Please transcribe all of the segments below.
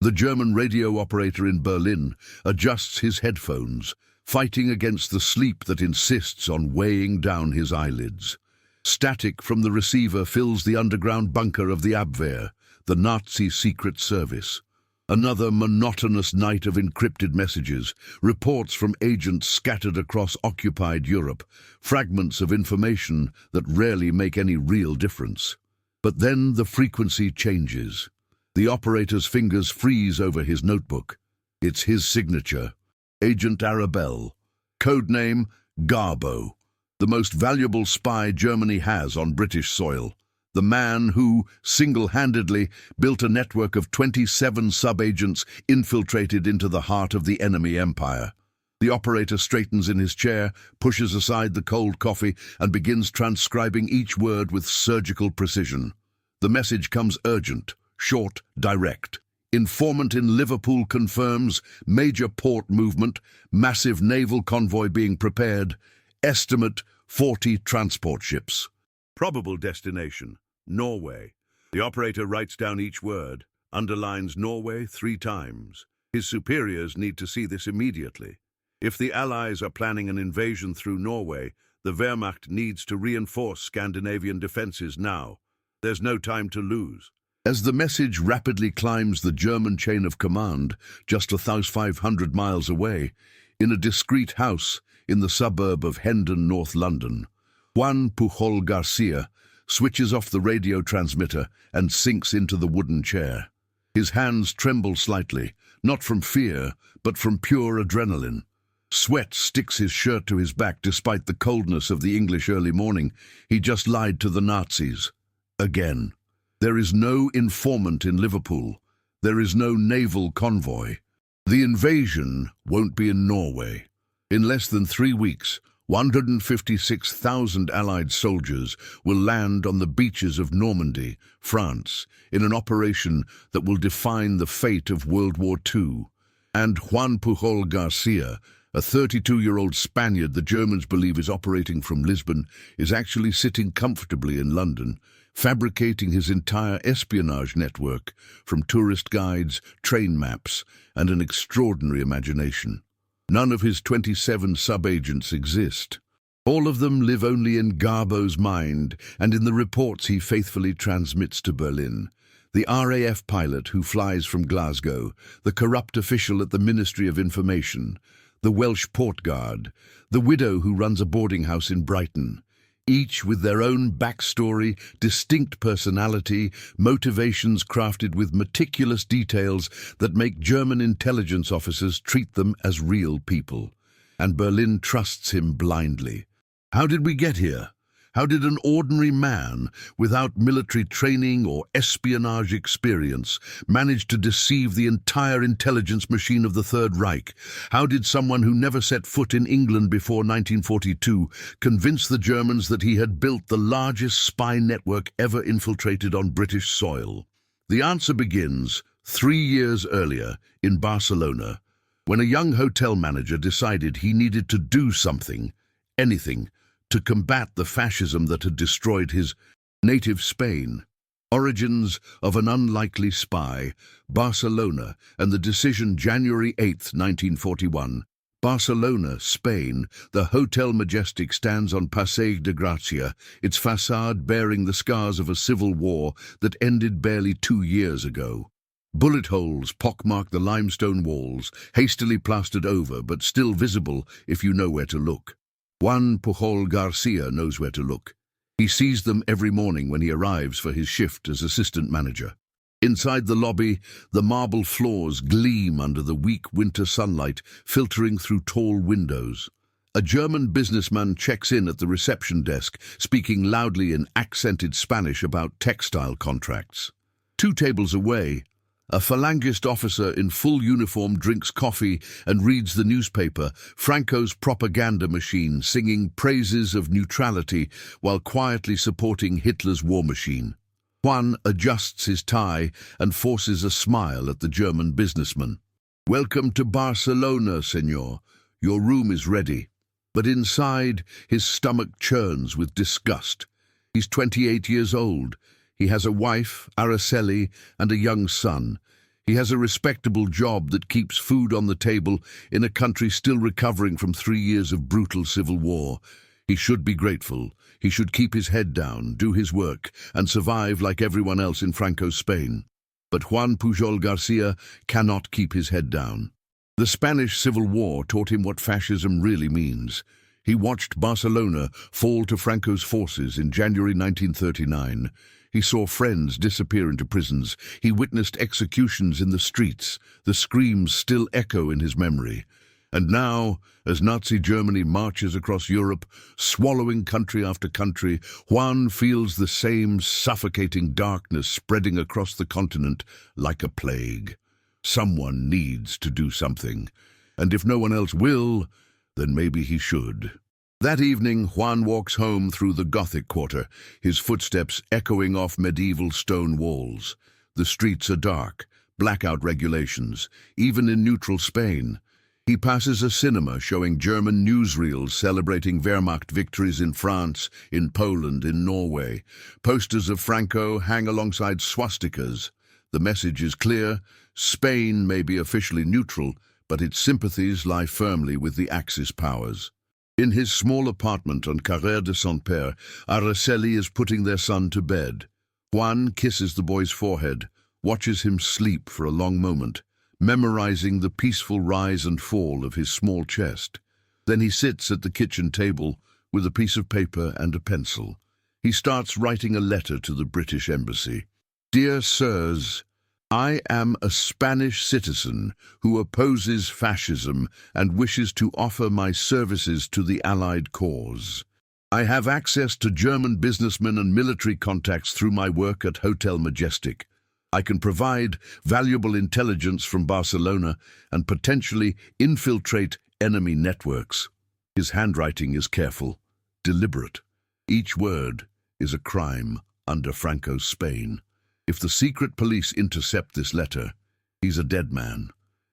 The German radio operator in Berlin adjusts his headphones, fighting against the sleep that insists on weighing down his eyelids. Static from the receiver fills the underground bunker of the Abwehr, the Nazi secret service. Another monotonous night of encrypted messages, reports from agents scattered across occupied Europe, fragments of information that rarely make any real difference. But then the frequency changes. The operator's fingers freeze over his notebook. It's his signature, Agent Arabelle, codename Garbo, the most valuable spy Germany has on British soil. The man who, single-handedly, built a network of 27 sub-agents infiltrated into the heart of the enemy empire. The operator straightens in his chair, pushes aside the cold coffee, and begins transcribing each word with surgical precision. The message comes urgent, short, direct. Informant in Liverpool confirms major port movement, massive naval convoy being prepared, estimate 40 transport ships. Probable destination, Norway. The operator writes down each word, underlines Norway 3 times. His superiors need to see this immediately. If the Allies are planning an invasion through Norway, the Wehrmacht needs to reinforce Scandinavian defenses now. There's no time to lose. As the message rapidly climbs the German chain of command, just 1,500 miles away, in a discreet house in the suburb of Hendon, North London, Juan Pujol Garcia switches off the radio transmitter and sinks into the wooden chair. His hands tremble slightly, not from fear, but from pure adrenaline. Sweat sticks his shirt to his back despite the coldness of the English early morning. He just lied to the Nazis. Again. There is no informant in Liverpool. There is no naval convoy. The invasion won't be in Norway. In less than 3 weeks, 156,000 Allied soldiers will land on the beaches of Normandy, France, in an operation that will define the fate of World War II. And Juan Pujol Garcia, a 32-year-old Spaniard the Germans believe is operating from Lisbon, is actually sitting comfortably in London, fabricating his entire espionage network from tourist guides, train maps, and an extraordinary imagination. None of his 27 sub-agents exist. All of them live only in Garbo's mind and in the reports he faithfully transmits to Berlin. The RAF pilot who flies from Glasgow, the corrupt official at the Ministry of Information, the Welsh port guard, the widow who runs a boarding house in Brighton, each with their own backstory, distinct personality, motivations crafted with meticulous details that make German intelligence officers treat them as real people. And Berlin trusts him blindly. How did we get here? How did an ordinary man, without military training or espionage experience, manage to deceive the entire intelligence machine of the Third Reich? How did someone who never set foot in England before 1942 convince the Germans that he had built the largest spy network ever infiltrated on British soil? The answer begins 3 years earlier in Barcelona, when a young hotel manager decided he needed to do something, anything, to combat the fascism that had destroyed his native Spain. Origins of an unlikely spy, Barcelona, and the decision January 8, 1941. Barcelona, Spain, the Hotel Majestic stands on Passeig de Gracia, its facade bearing the scars of a civil war that ended barely 2 years ago. Bullet holes pockmark the limestone walls, hastily plastered over but still visible if you know where to look. Juan Pujol Garcia knows where to look. He sees them every morning when he arrives for his shift as assistant manager. Inside the lobby, the marble floors gleam under the weak winter sunlight filtering through tall windows. A German businessman checks in at the reception desk, speaking loudly in accented Spanish about textile contracts. 2 tables away, a Falangist officer in full uniform drinks coffee and reads the newspaper, Franco's propaganda machine singing praises of neutrality while quietly supporting Hitler's war machine. Juan adjusts his tie and forces a smile at the German businessman. "Welcome to Barcelona, senor. Your room is ready." But inside, his stomach churns with disgust. He's 28 years old. He has a wife, Araceli, and a young son. He has a respectable job that keeps food on the table in a country still recovering from 3 years of brutal civil war. He should be grateful. He should keep his head down, do his work, and survive like everyone else in Franco's Spain. But Juan Pujol Garcia cannot keep his head down. The Spanish Civil War taught him what fascism really means. He watched Barcelona fall to Franco's forces in January 1939. He saw friends disappear into prisons. He witnessed executions in the streets. The screams still echo in his memory. And now, as Nazi Germany marches across Europe, swallowing country after country, Juan feels the same suffocating darkness spreading across the continent like a plague. Someone needs to do something. And if no one else will, then maybe he should. That evening, Juan walks home through the Gothic quarter, his footsteps echoing off medieval stone walls. The streets are dark, blackout regulations, even in neutral Spain. He passes a cinema showing German newsreels celebrating Wehrmacht victories in France, in Poland, in Norway. Posters of Franco hang alongside swastikas. The message is clear: Spain may be officially neutral, but its sympathies lie firmly with the Axis powers. In his small apartment on Carrère de Saint-Père, Araceli is putting their son to bed. Juan kisses the boy's forehead, watches him sleep for a long moment, memorizing the peaceful rise and fall of his small chest. Then he sits at the kitchen table with a piece of paper and a pencil. He starts writing a letter to the British Embassy. "Dear Sirs, I am a Spanish citizen who opposes fascism and wishes to offer my services to the Allied cause. I have access to German businessmen and military contacts through my work at Hotel Majestic. I can provide valuable intelligence from Barcelona and potentially infiltrate enemy networks." His handwriting is careful, deliberate. Each word is a crime under Franco's Spain. If the secret police intercept this letter, he's a dead man.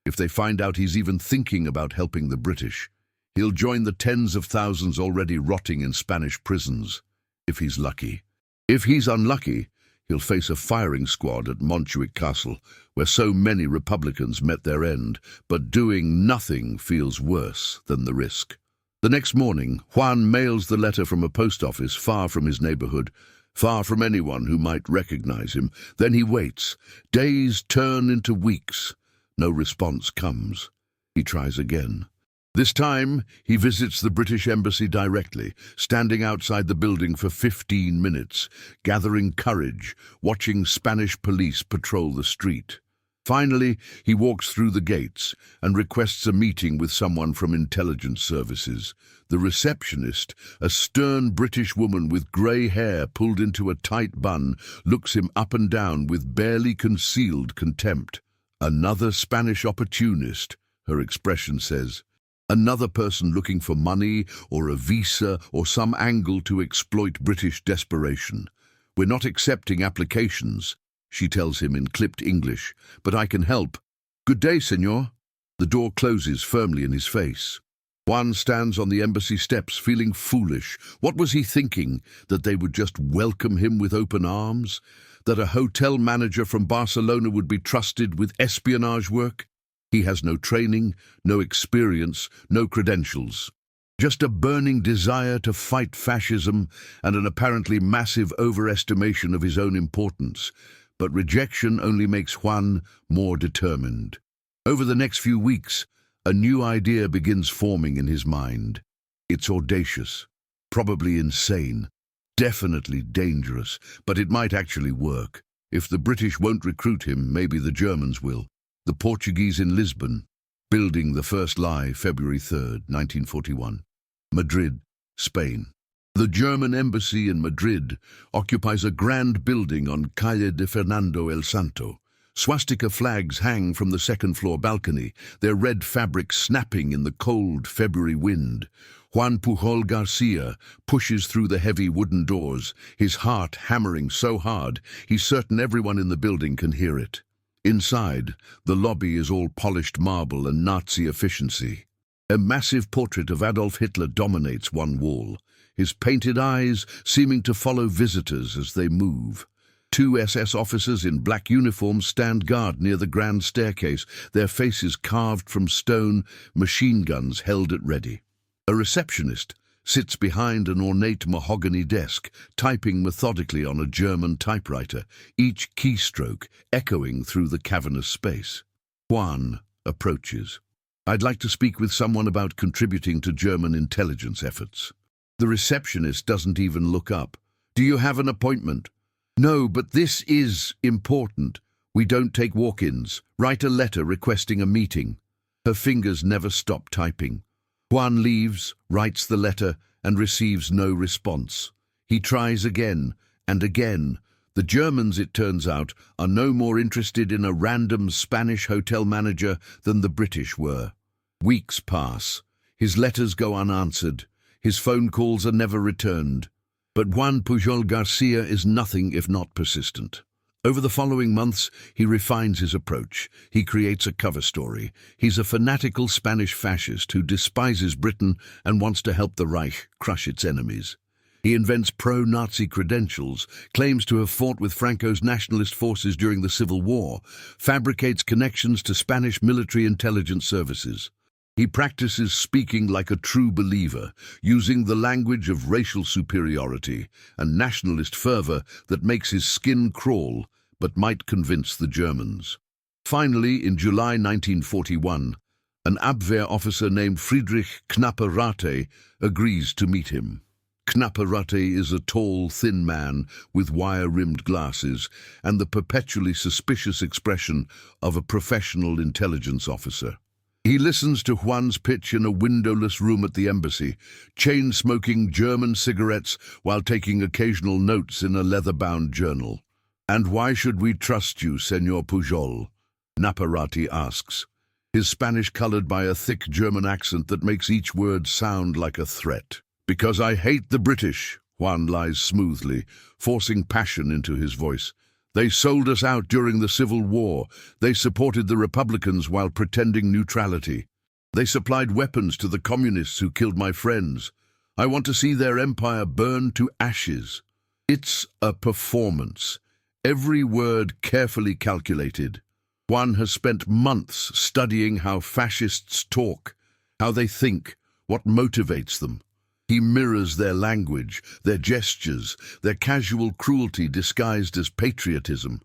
If they find out he's even thinking about helping the British, he'll join the tens of thousands already rotting in Spanish prisons, if he's lucky. If he's unlucky, he'll face a firing squad at Montjuic Castle, where so many Republicans met their end, but doing nothing feels worse than the risk. The next morning, Juan mails the letter from a post office far from his neighborhood, far from anyone who might recognize him. Then he waits. Days turn into weeks. No response comes. He tries again. This time, he visits the British Embassy directly, standing outside the building for 15 minutes, gathering courage, watching Spanish police patrol the street. Finally, he walks through the gates and requests a meeting with someone from intelligence services. The receptionist, a stern British woman with grey hair pulled into a tight bun, looks him up and down with barely concealed contempt. "Another Spanish opportunist," her expression says. "Another person looking for money or a visa or some angle to exploit British desperation. We're not accepting applications," she tells him in clipped English, "but I can help. Good day, senor." The door closes firmly in his face. Juan stands on the embassy steps, feeling foolish. What was he thinking? That they would just welcome him with open arms? That a hotel manager from Barcelona would be trusted with espionage work? He has no training, no experience, no credentials. Just a burning desire to fight fascism and an apparently massive overestimation of his own importance. But rejection only makes Juan more determined. Over the next few weeks, a new idea begins forming in his mind. It's audacious, probably insane, definitely dangerous, but it might actually work. If the British won't recruit him, maybe the Germans will. The Portuguese in Lisbon, building the first lie, February 3rd, 1941. Madrid, Spain. The German embassy in Madrid occupies a grand building on Calle de Fernando el Santo. Swastika flags hang from the second-floor balcony, their red fabric snapping in the cold February wind. Juan Pujol Garcia pushes through the heavy wooden doors, his heart hammering so hard he's certain everyone in the building can hear it. Inside, the lobby is all polished marble and Nazi efficiency. A massive portrait of Adolf Hitler dominates one wall, his painted eyes seeming to follow visitors as they move. Two SS officers in black uniforms stand guard near the grand staircase, their faces carved from stone, machine guns held at ready. A receptionist sits behind an ornate mahogany desk, typing methodically on a German typewriter, each keystroke echoing through the cavernous space. Juan approaches. "I'd like to speak with someone about contributing to German intelligence efforts." The receptionist doesn't even look up. "Do you have an appointment?" "No, but this is important. We don't take walk-ins. Write a letter requesting a meeting." Her fingers never stop typing. Juan leaves, writes the letter, and receives no response. He tries again and again. The Germans, it turns out, are no more interested in a random Spanish hotel manager than the British were. Weeks pass. His letters go unanswered. His phone calls are never returned. But Juan Pujol Garcia is nothing if not persistent. Over the following months, he refines his approach. He creates a cover story. He's a fanatical Spanish fascist who despises Britain and wants to help the Reich crush its enemies. He invents pro-Nazi credentials, claims to have fought with Franco's nationalist forces during the Civil War, fabricates connections to Spanish military intelligence services. He practices speaking like a true believer, using the language of racial superiority and nationalist fervor that makes his skin crawl, but might convince the Germans. Finally, in July 1941, an Abwehr officer named Friedrich Knapperate agrees to meet him. Knapperate is a tall, thin man with wire-rimmed glasses and the perpetually suspicious expression of a professional intelligence officer. He listens to Juan's pitch in a windowless room at the embassy, chain-smoking German cigarettes while taking occasional notes in a leather-bound journal. "And why should we trust you, Senor Pujol?" Knapperate asks, his Spanish colored by a thick German accent that makes each word sound like a threat. "Because I hate the British," Juan lies smoothly, forcing passion into his voice. "They sold us out during the Civil War. They supported the Republicans while pretending neutrality. They supplied weapons to the communists who killed my friends. I want to see their empire burn to ashes. It's a performance. Every word carefully calculated. Juan has spent months studying how fascists talk, how they think, what motivates them. He mirrors their language, their gestures, their casual cruelty disguised as patriotism.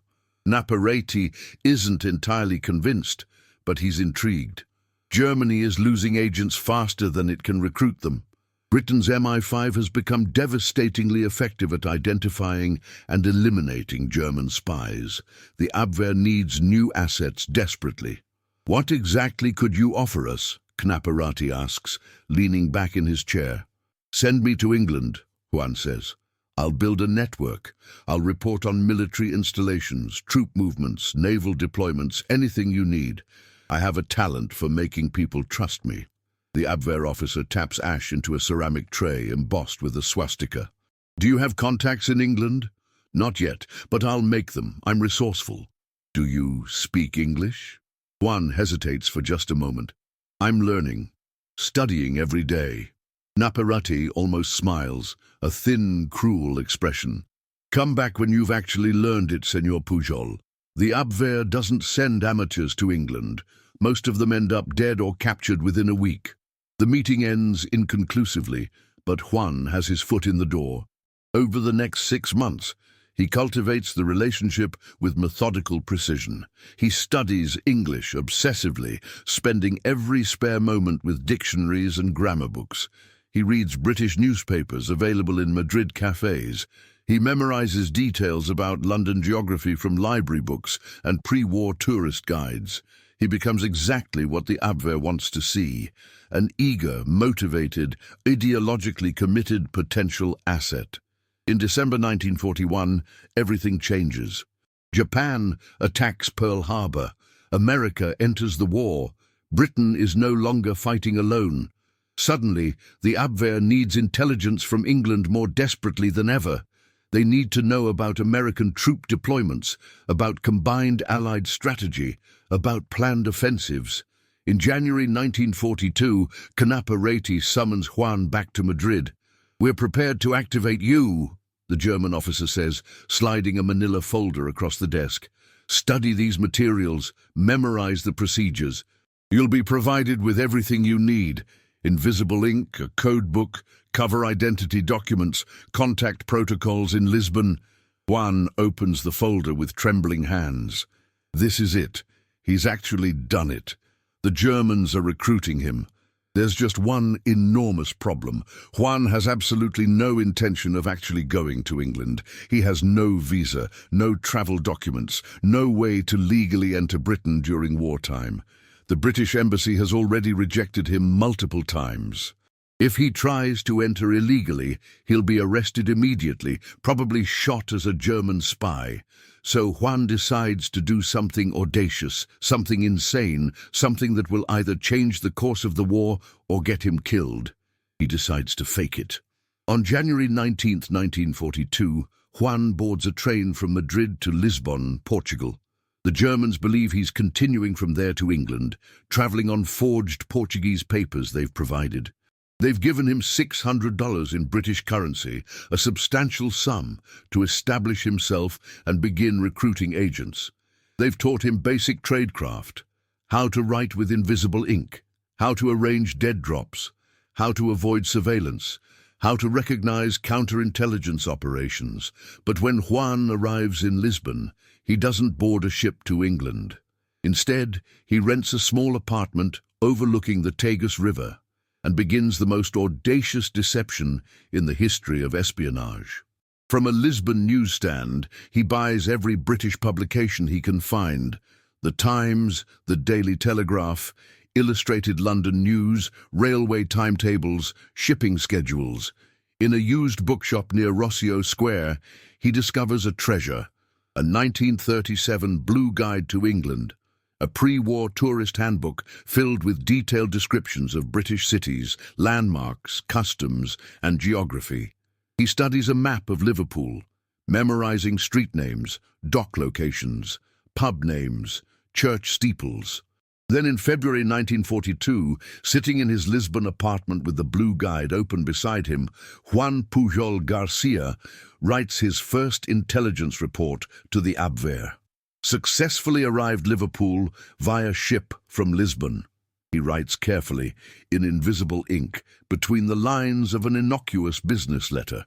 Knapperate isn't entirely convinced, but he's intrigued. Germany is losing agents faster than it can recruit them. Britain's MI5 has become devastatingly effective at identifying and eliminating German spies. The Abwehr needs new assets desperately. "What exactly could you offer us?" Knapperate asks, leaning back in his chair. "Send me to England," Juan says. "I'll build a network. I'll report on military installations, troop movements, naval deployments, anything you need. I have a talent for making people trust me." The Abwehr officer taps ash into a ceramic tray embossed with a swastika. "Do you have contacts in England?" "Not yet, but I'll make them. I'm resourceful." "Do you speak English?" Juan hesitates for just a moment. "I'm learning, studying every day." Knapperate almost smiles, a thin, cruel expression. "Come back when you've actually learned it, Senor Pujol. The Abwehr doesn't send amateurs to England. Most of them end up dead or captured within a week." The meeting ends inconclusively, but Juan has his foot in the door. Over the next 6 months, he cultivates the relationship with methodical precision. He studies English obsessively, spending every spare moment with dictionaries and grammar books. He reads British newspapers available in Madrid cafes. He memorizes details about London geography from library books and pre-war tourist guides. He becomes exactly what the Abwehr wants to see, an eager, motivated, ideologically committed potential asset. In December 1941, everything changes. Japan attacks Pearl Harbor. America enters the war. Britain is no longer fighting alone. Suddenly, the Abwehr needs intelligence from England more desperately than ever. They need to know about American troop deployments, about combined Allied strategy, about planned offensives. In January 1942, Knapperate summons Juan back to Madrid. "We're prepared to activate you," the German officer says, sliding a manila folder across the desk. "Study these materials, memorize the procedures. You'll be provided with everything you need: invisible ink, a code book, cover identity documents, contact protocols in Lisbon." Juan opens the folder with trembling hands. This is it. He's actually done it. The Germans are recruiting him. There's just one enormous problem. Juan has absolutely no intention of actually going to England. He has no visa, no travel documents, no way to legally enter Britain during wartime. The British Embassy has already rejected him multiple times. If he tries to enter illegally, he'll be arrested immediately, probably shot as a German spy. So Juan decides to do something audacious, something insane, something that will either change the course of the war or get him killed. He decides to fake it. On January 19th, 1942, Juan boards a train from Madrid to Lisbon, Portugal. The Germans believe he's continuing from there to England, traveling on forged Portuguese papers they've provided. They've given him $600 in British currency, a substantial sum, to establish himself and begin recruiting agents. They've taught him basic tradecraft, how to write with invisible ink, how to arrange dead drops, how to avoid surveillance, how to recognize counterintelligence operations. But when Juan arrives in Lisbon, he doesn't board a ship to England. Instead, he rents a small apartment overlooking the Tagus River and begins the most audacious deception in the history of espionage. From a Lisbon newsstand, he buys every British publication he can find: The Times, the Daily Telegraph, Illustrated London News, railway timetables, shipping schedules. In a used bookshop near Rossio Square, he discovers a treasure: a 1937 Blue Guide to England, a pre-war tourist handbook filled with detailed descriptions of British cities, landmarks, customs, and geography. He studies a map of Liverpool, memorizing street names, dock locations, pub names, church steeples. Then in February 1942, sitting in his Lisbon apartment with the Blue Guide open beside him, Juan Pujol Garcia writes his first intelligence report to the Abwehr. Successfully arrived Liverpool via ship from Lisbon. He writes carefully, in invisible ink, between the lines of an innocuous business letter.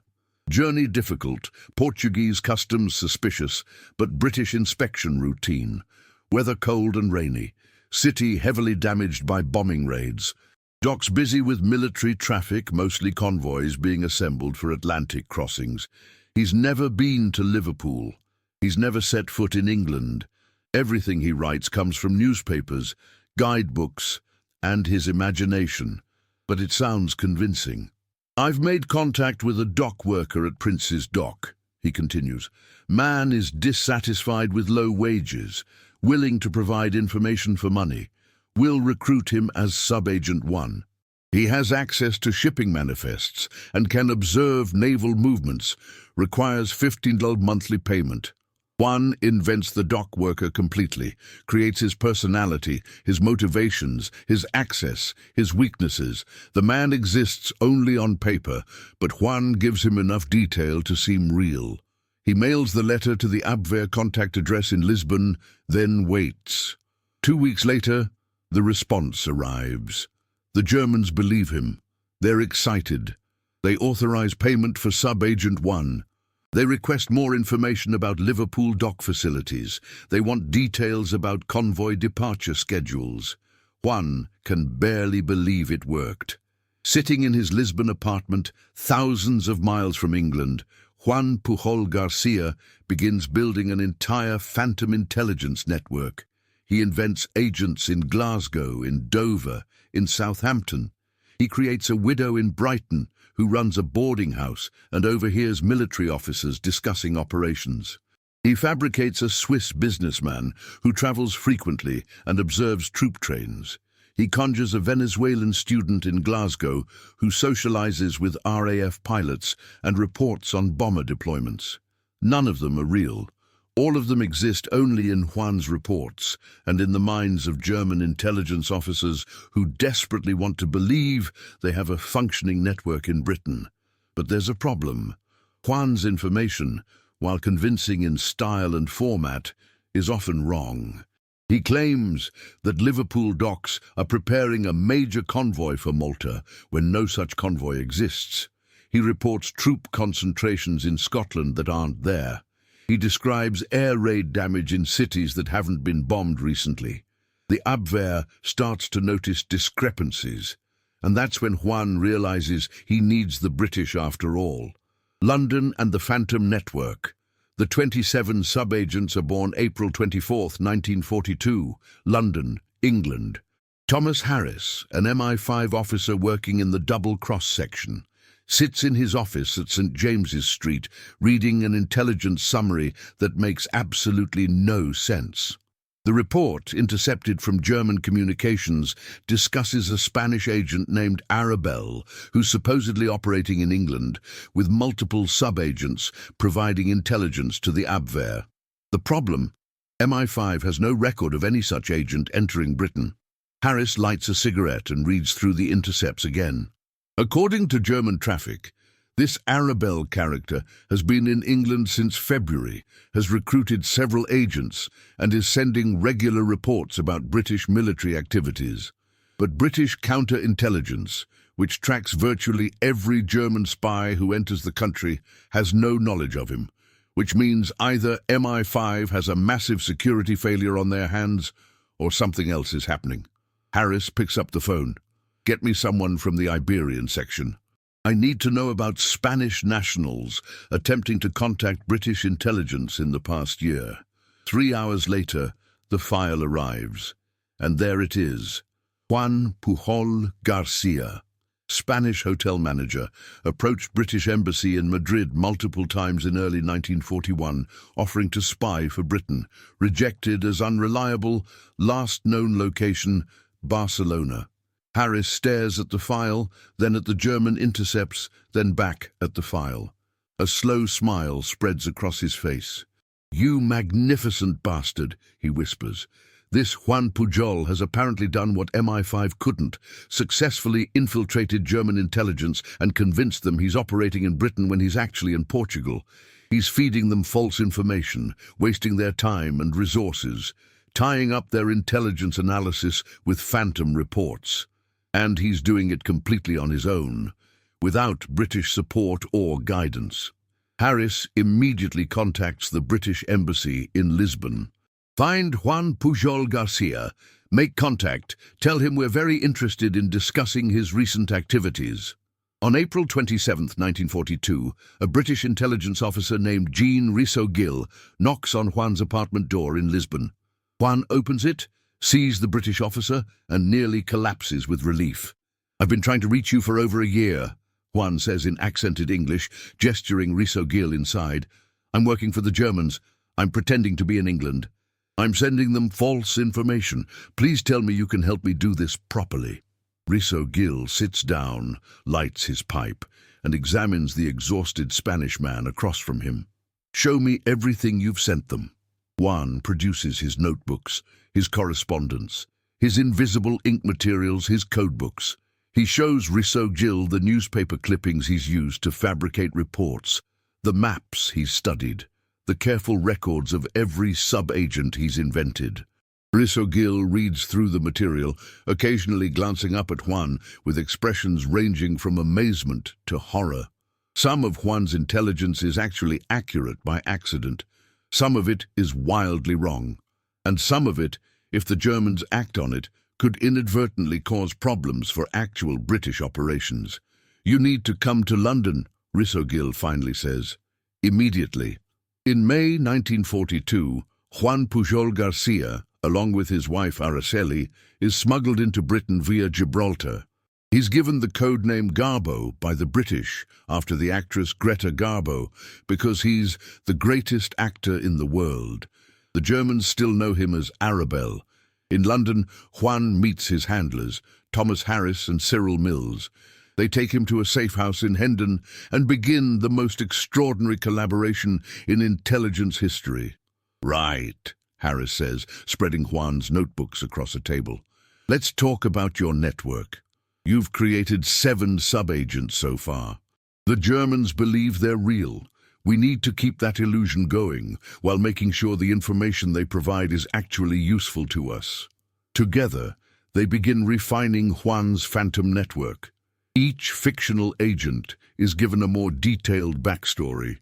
Journey difficult, Portuguese customs suspicious, but British inspection routine. Weather cold and rainy. City heavily damaged by bombing raids. Docks busy with military traffic, mostly convoys being assembled for Atlantic crossings. He's never been to Liverpool. He's never set foot in England. Everything he writes comes from newspapers, guidebooks, and his imagination. But it sounds convincing. "I've made contact with a dock worker at Prince's Dock," he continues. "Man is dissatisfied with low wages, willing to provide information for money. We'll recruit him as Sub-Agent 1. He has access to shipping manifests and can observe naval movements, requires $15 monthly payment." Juan invents the dock worker completely, creates his personality, his motivations, his access, his weaknesses. The man exists only on paper, but Juan gives him enough detail to seem real. He mails the letter to the Abwehr contact address in Lisbon, then waits. 2 weeks later, the response arrives. The Germans believe him. They're excited. They authorize payment for Sub-Agent 1. They request more information about Liverpool dock facilities. They want details about convoy departure schedules. Juan can barely believe it worked. Sitting in his Lisbon apartment, thousands of miles from England, Juan Pujol Garcia begins building an entire phantom intelligence network. He invents agents in Glasgow, in Dover, in Southampton. He creates a widow in Brighton who runs a boarding house and overhears military officers discussing operations. He fabricates a Swiss businessman who travels frequently and observes troop trains. He conjures a Venezuelan student in Glasgow who socializes with RAF pilots and reports on bomber deployments. None of them are real. All of them exist only in Juan's reports and in the minds of German intelligence officers who desperately want to believe they have a functioning network in Britain. But there's a problem. Juan's information, while convincing in style and format, is often wrong. He claims that Liverpool docks are preparing a major convoy for Malta when no such convoy exists. He reports troop concentrations in Scotland that aren't there. He describes air raid damage in cities that haven't been bombed recently. The Abwehr starts to notice discrepancies, and that's when Juan realizes he needs the British after all. London and the Phantom Network. The 27 sub-agents are born April 24, 1942, London, England. Thomas Harris, an MI5 officer working in the Double Cross section, sits in his office at St. James's Street reading an intelligence summary that makes absolutely no sense. The report, intercepted from German communications, discusses a Spanish agent named Arabelle, who's supposedly operating in England, with multiple sub-agents providing intelligence to the Abwehr. The problem? MI5 has no record of any such agent entering Britain. Harris lights a cigarette and reads through the intercepts again. According to German traffic, this Arabelle character has been in England since February, has recruited several agents, and is sending regular reports about British military activities. But British counterintelligence, which tracks virtually every German spy who enters the country, has no knowledge of him, which means either MI5 has a massive security failure on their hands, or something else is happening. Harris picks up the phone. "Get me someone from the Iberian section. I need to know about Spanish nationals attempting to contact British intelligence in the past year." 3 hours later, the file arrives, and there it is. Juan Pujol Garcia, Spanish hotel manager, approached British embassy in Madrid multiple times in early 1941, offering to spy for Britain. Rejected as unreliable, last known location, Barcelona. Harris stares at the file, then at the German intercepts, then back at the file. A slow smile spreads across his face. "You magnificent bastard," he whispers. "This Juan Pujol has apparently done what MI5 couldn't, successfully infiltrated German intelligence and convinced them he's operating in Britain when he's actually in Portugal. He's feeding them false information, wasting their time and resources, tying up their intelligence analysis with phantom reports. And he's doing it completely on his own, without British support or guidance." Harris immediately contacts the British embassy in Lisbon. "Find Juan Pujol Garcia, make contact, tell him we're very interested in discussing his recent activities." On April 27, 1942, a British intelligence officer named Jean Risso-Gill knocks on Juan's apartment door in Lisbon. Juan opens it, sees the British officer, and nearly collapses with relief. "I've been trying to reach you for over a year," Juan says in accented English, gesturing Risso-Gill inside. "I'm working for the Germans. I'm pretending to be in England. I'm sending them false information. Please tell me you can help me do this properly." Risso-Gill sits down, lights his pipe, and examines the exhausted Spanish man across from him. "Show me everything you've sent them." Juan produces his notebooks, his correspondence, his invisible ink materials, his codebooks. He shows Risso-Gill the newspaper clippings he's used to fabricate reports, the maps he's studied, the careful records of every sub-agent he's invented. Risso-Gill reads through the material, occasionally glancing up at Juan with expressions ranging from amazement to horror. Some of Juan's intelligence is actually accurate by accident. Some of it is wildly wrong. And some of it, if the Germans act on it, could inadvertently cause problems for actual British operations. "You need to come to London," Risso-Gill finally says. "Immediately." In May 1942, Juan Pujol Garcia, along with his wife Araceli, is smuggled into Britain via Gibraltar. He's given the code name Garbo by the British, after the actress Greta Garbo, because he's the greatest actor in the world. The Germans still know him as Arabelle. In London, Juan meets his handlers, Thomas Harris and Cyril Mills. They take him to a safe house in Hendon and begin the most extraordinary collaboration in intelligence history. "Right," Harris says, spreading Juan's notebooks across a table. "Let's talk about your network. You've created 7 sub-agents so far. The Germans believe they're real. We need to keep that illusion going while making sure the information they provide is actually useful to us. Together, they begin refining Juan's phantom network. Each fictional agent is given a more detailed backstory,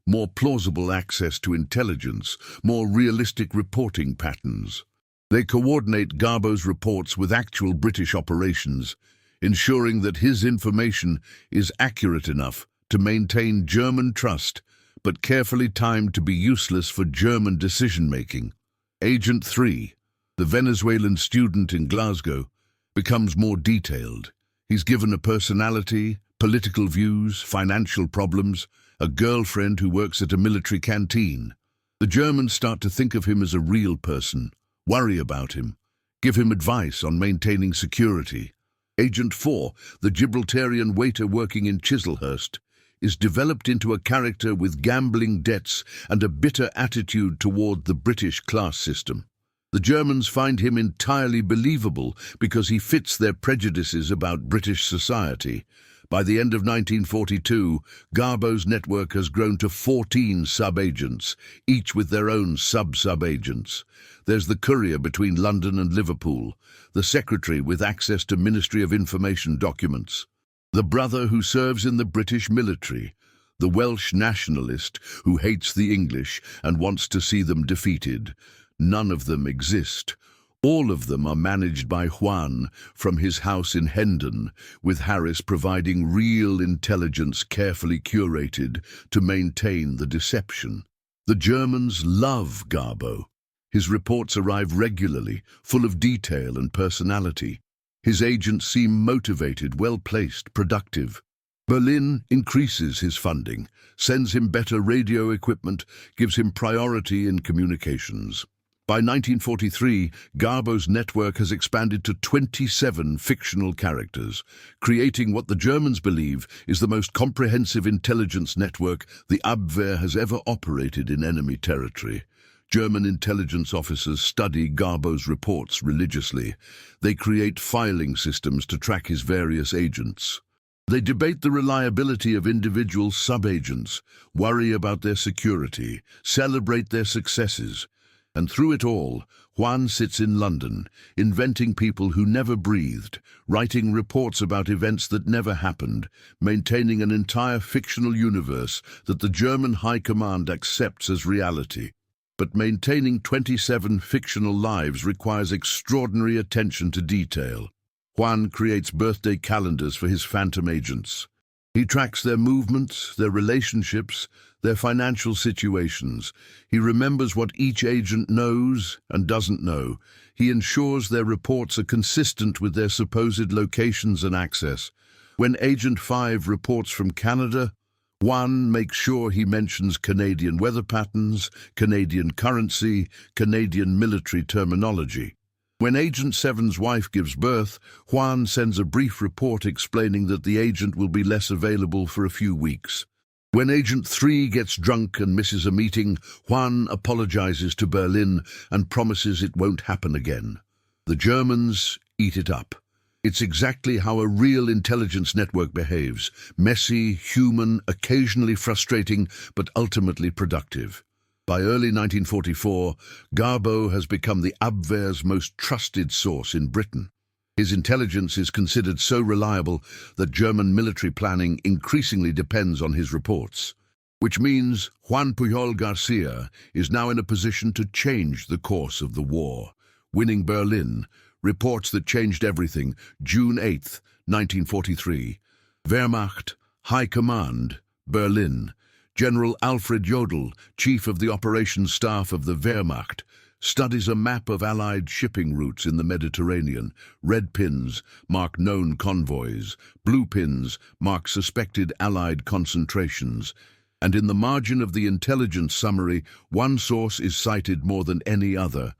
more plausible access to intelligence, more realistic reporting patterns. They coordinate Garbo's reports with actual British operations, ensuring that his information is accurate enough to maintain German trust, but carefully timed to be useless for German decision-making. Agent 3, the Venezuelan student in Glasgow, becomes more detailed. He's given a personality, political views, financial problems, a girlfriend who works at a military canteen. The Germans start to think of him as a real person, worry about him, give him advice on maintaining security. Agent 4, the Gibraltarian waiter working in Chislehurst, is developed into a character with gambling debts and a bitter attitude toward the British class system. The Germans find him entirely believable because he fits their prejudices about British society. By the end of 1942, Garbo's network has grown to 14 sub-agents, each with their own sub-sub-agents. There's the courier between London and Liverpool, the secretary with access to Ministry of Information documents, the brother who serves in the British military, the Welsh nationalist who hates the English and wants to see them defeated. None of them exist. All of them are managed by Juan from his house in Hendon, with Harris providing real intelligence carefully curated to maintain the deception. The Germans love Garbo. His reports arrive regularly, full of detail and personality. His agents seem motivated, well-placed, productive. Berlin increases his funding, sends him better radio equipment, gives him priority in communications. By 1943, Garbo's network has expanded to 27 fictional characters, creating what the Germans believe is the most comprehensive intelligence network the Abwehr has ever operated in enemy territory. German intelligence officers study Garbo's reports religiously. They create filing systems to track his various agents. They debate the reliability of individual sub-agents, worry about their security, celebrate their successes. And through it all, Juan sits in London, inventing people who never breathed, writing reports about events that never happened, maintaining an entire fictional universe that the German High Command accepts as reality. But maintaining 27 fictional lives requires extraordinary attention to detail. Juan creates birthday calendars for his phantom agents. He tracks their movements, their relationships, their financial situations. He remembers what each agent knows and doesn't know. He ensures their reports are consistent with their supposed locations and access. When Agent 5 reports from Canada, Juan makes sure he mentions Canadian weather patterns, Canadian currency, Canadian military terminology. When Agent 7's wife gives birth, Juan sends a brief report explaining that the agent will be less available for a few weeks. When Agent 3 gets drunk and misses a meeting, Juan apologizes to Berlin and promises it won't happen again. The Germans eat it up. It's exactly how a real intelligence network behaves: messy, human, occasionally frustrating, but ultimately productive. By early 1944, Garbo has become the Abwehr's most trusted source in Britain. His intelligence is considered so reliable that German military planning increasingly depends on his reports, which means Juan Pujol Garcia is now in a position to change the course of the war. Winning Berlin, reports that changed everything, June 8, 1943. Wehrmacht, High Command, Berlin. General Alfred Jodl, chief of the operations staff of the Wehrmacht, studies a map of Allied shipping routes in the Mediterranean. Red pins mark known convoys, blue pins mark suspected Allied concentrations, and in the margin of the intelligence summary, one source is cited more than any other: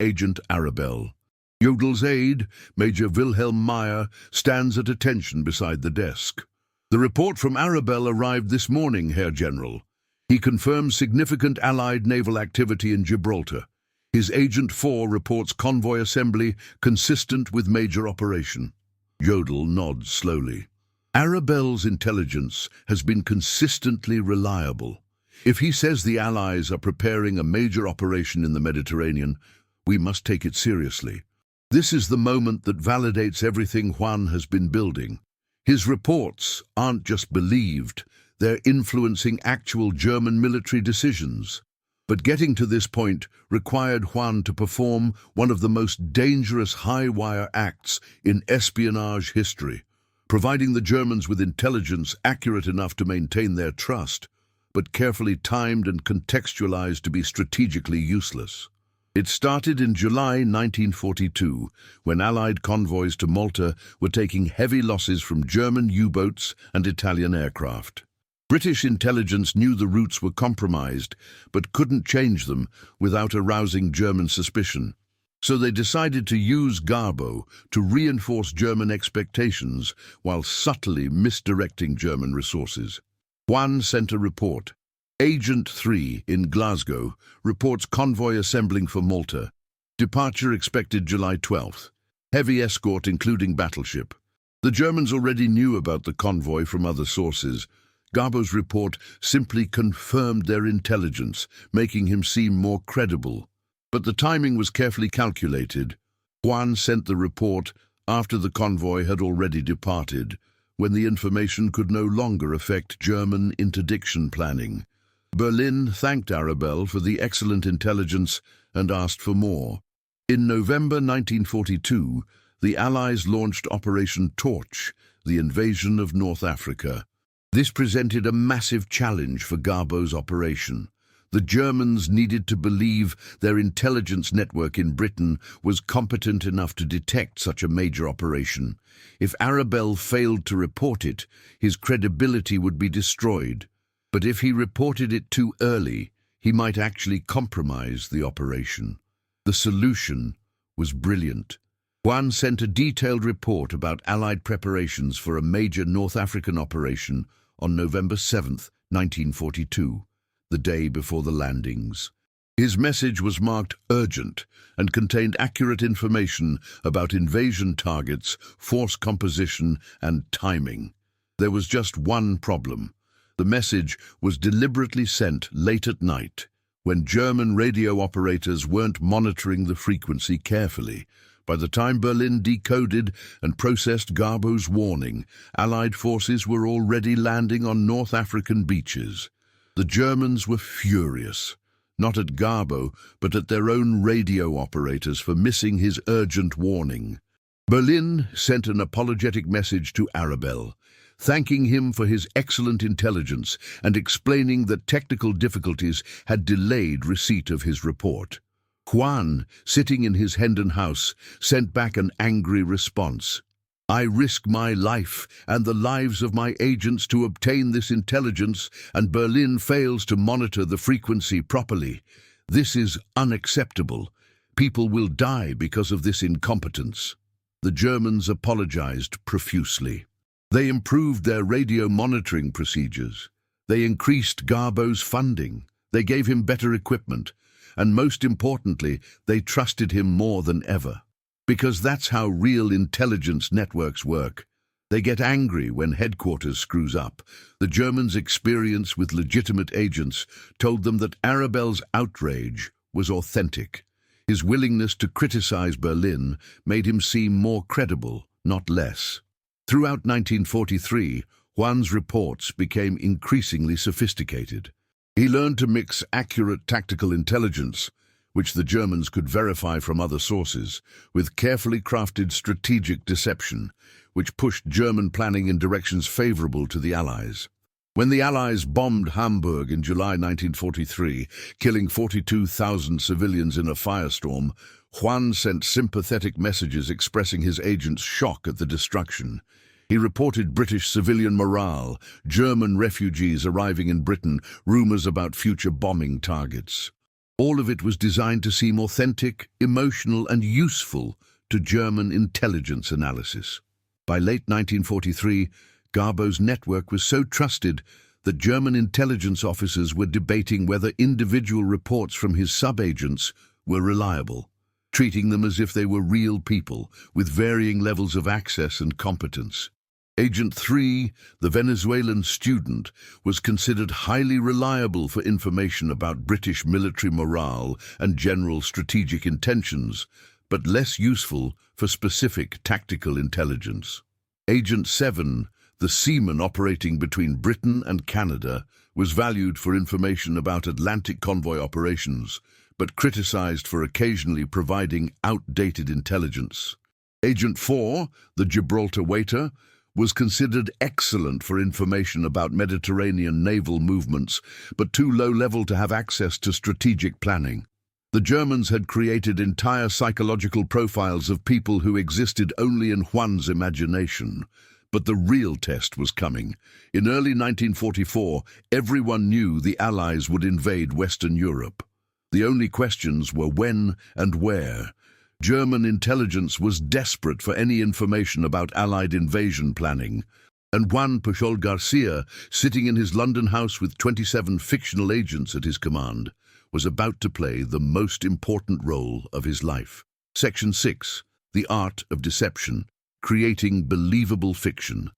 Agent Arabelle. Jodl's aide, Major Wilhelm Meyer, stands at attention beside the desk. The report from Arabelle arrived this morning, Herr General. He confirms significant Allied naval activity in Gibraltar. His Agent 4 reports convoy assembly consistent with major operation. Jodl nods slowly. Arabelle's intelligence has been consistently reliable. If he says the Allies are preparing a major operation in the Mediterranean, we must take it seriously. This is the moment that validates everything Juan has been building. His reports aren't just believed, they're influencing actual German military decisions. But getting to this point required Juan to perform one of the most dangerous high-wire acts in espionage history, providing the Germans with intelligence accurate enough to maintain their trust, but carefully timed and contextualized to be strategically useless. It started in July 1942, when Allied convoys to Malta were taking heavy losses from German U-boats and Italian aircraft. British intelligence knew the routes were compromised, but couldn't change them without arousing German suspicion. So they decided to use Garbo to reinforce German expectations while subtly misdirecting German resources. Juan sent a report. Agent 3 in Glasgow reports convoy assembling for Malta. Departure expected July 12th. Heavy escort including battleship. The Germans already knew about the convoy from other sources. Garbo's report simply confirmed their intelligence, making him seem more credible. But the timing was carefully calculated. Juan sent the report after the convoy had already departed, when the information could no longer affect German interdiction planning. Berlin thanked Arabelle for the excellent intelligence and asked for more. In November 1942, the Allies launched Operation Torch, the invasion of North Africa. This presented a massive challenge for Garbo's operation. The Germans needed to believe their intelligence network in Britain was competent enough to detect such a major operation. If Arabelle failed to report it, his credibility would be destroyed. But if he reported it too early, he might actually compromise the operation. The solution was brilliant. Juan sent a detailed report about Allied preparations for a major North African operation on November 7, 1942, the day before the landings. His message was marked urgent and contained accurate information about invasion targets, force composition, and timing. There was just one problem. The message was deliberately sent late at night, when German radio operators weren't monitoring the frequency carefully. By the time Berlin decoded and processed Garbo's warning, Allied forces were already landing on North African beaches. The Germans were furious, not at Garbo, but at their own radio operators for missing his urgent warning. Berlin sent an apologetic message to Arabelle, thanking him for his excellent intelligence and explaining that technical difficulties had delayed receipt of his report. Juan, sitting in his Hendon house, sent back an angry response. "I risk my life and the lives of my agents to obtain this intelligence, and Berlin fails to monitor the frequency properly. This is unacceptable. People will die because of this incompetence." The Germans apologized profusely. They improved their radio monitoring procedures. They increased Garbo's funding. They gave him better equipment. And most importantly, they trusted him more than ever. Because that's how real intelligence networks work. They get angry when headquarters screws up. The Germans' experience with legitimate agents told them that Arabelle's outrage was authentic. His willingness to criticize Berlin made him seem more credible, not less. Throughout 1943, Juan's reports became increasingly sophisticated. He learned to mix accurate tactical intelligence, which the Germans could verify from other sources, with carefully crafted strategic deception, which pushed German planning in directions favorable to the Allies. When the Allies bombed Hamburg in July 1943, killing 42,000 civilians in a firestorm, Juan sent sympathetic messages expressing his agent's shock at the destruction. He reported British civilian morale, German refugees arriving in Britain, rumors about future bombing targets. All of it was designed to seem authentic, emotional, and useful to German intelligence analysis. By late 1943, Garbo's network was so trusted that German intelligence officers were debating whether individual reports from his sub-agents were reliable, treating them as if they were real people with varying levels of access and competence. Agent 3, the Venezuelan student, was considered highly reliable for information about British military morale and general strategic intentions, but less useful for specific tactical intelligence. Agent 7, the seaman operating between Britain and Canada, was valued for information about Atlantic convoy operations, but criticized for occasionally providing outdated intelligence. Agent 4, the Gibraltar waiter, was considered excellent for information about Mediterranean naval movements, but too low-level to have access to strategic planning. The Germans had created entire psychological profiles of people who existed only in Juan's imagination. But the real test was coming. In early 1944, everyone knew the Allies would invade Western Europe. The only questions were when and where. German intelligence was desperate for any information about Allied invasion planning, and Juan Pujol Garcia, sitting in his London house with 27 fictional agents at his command, was about to play the most important role of his life. Section 6. The Art of Deception. Creating Believable Fiction.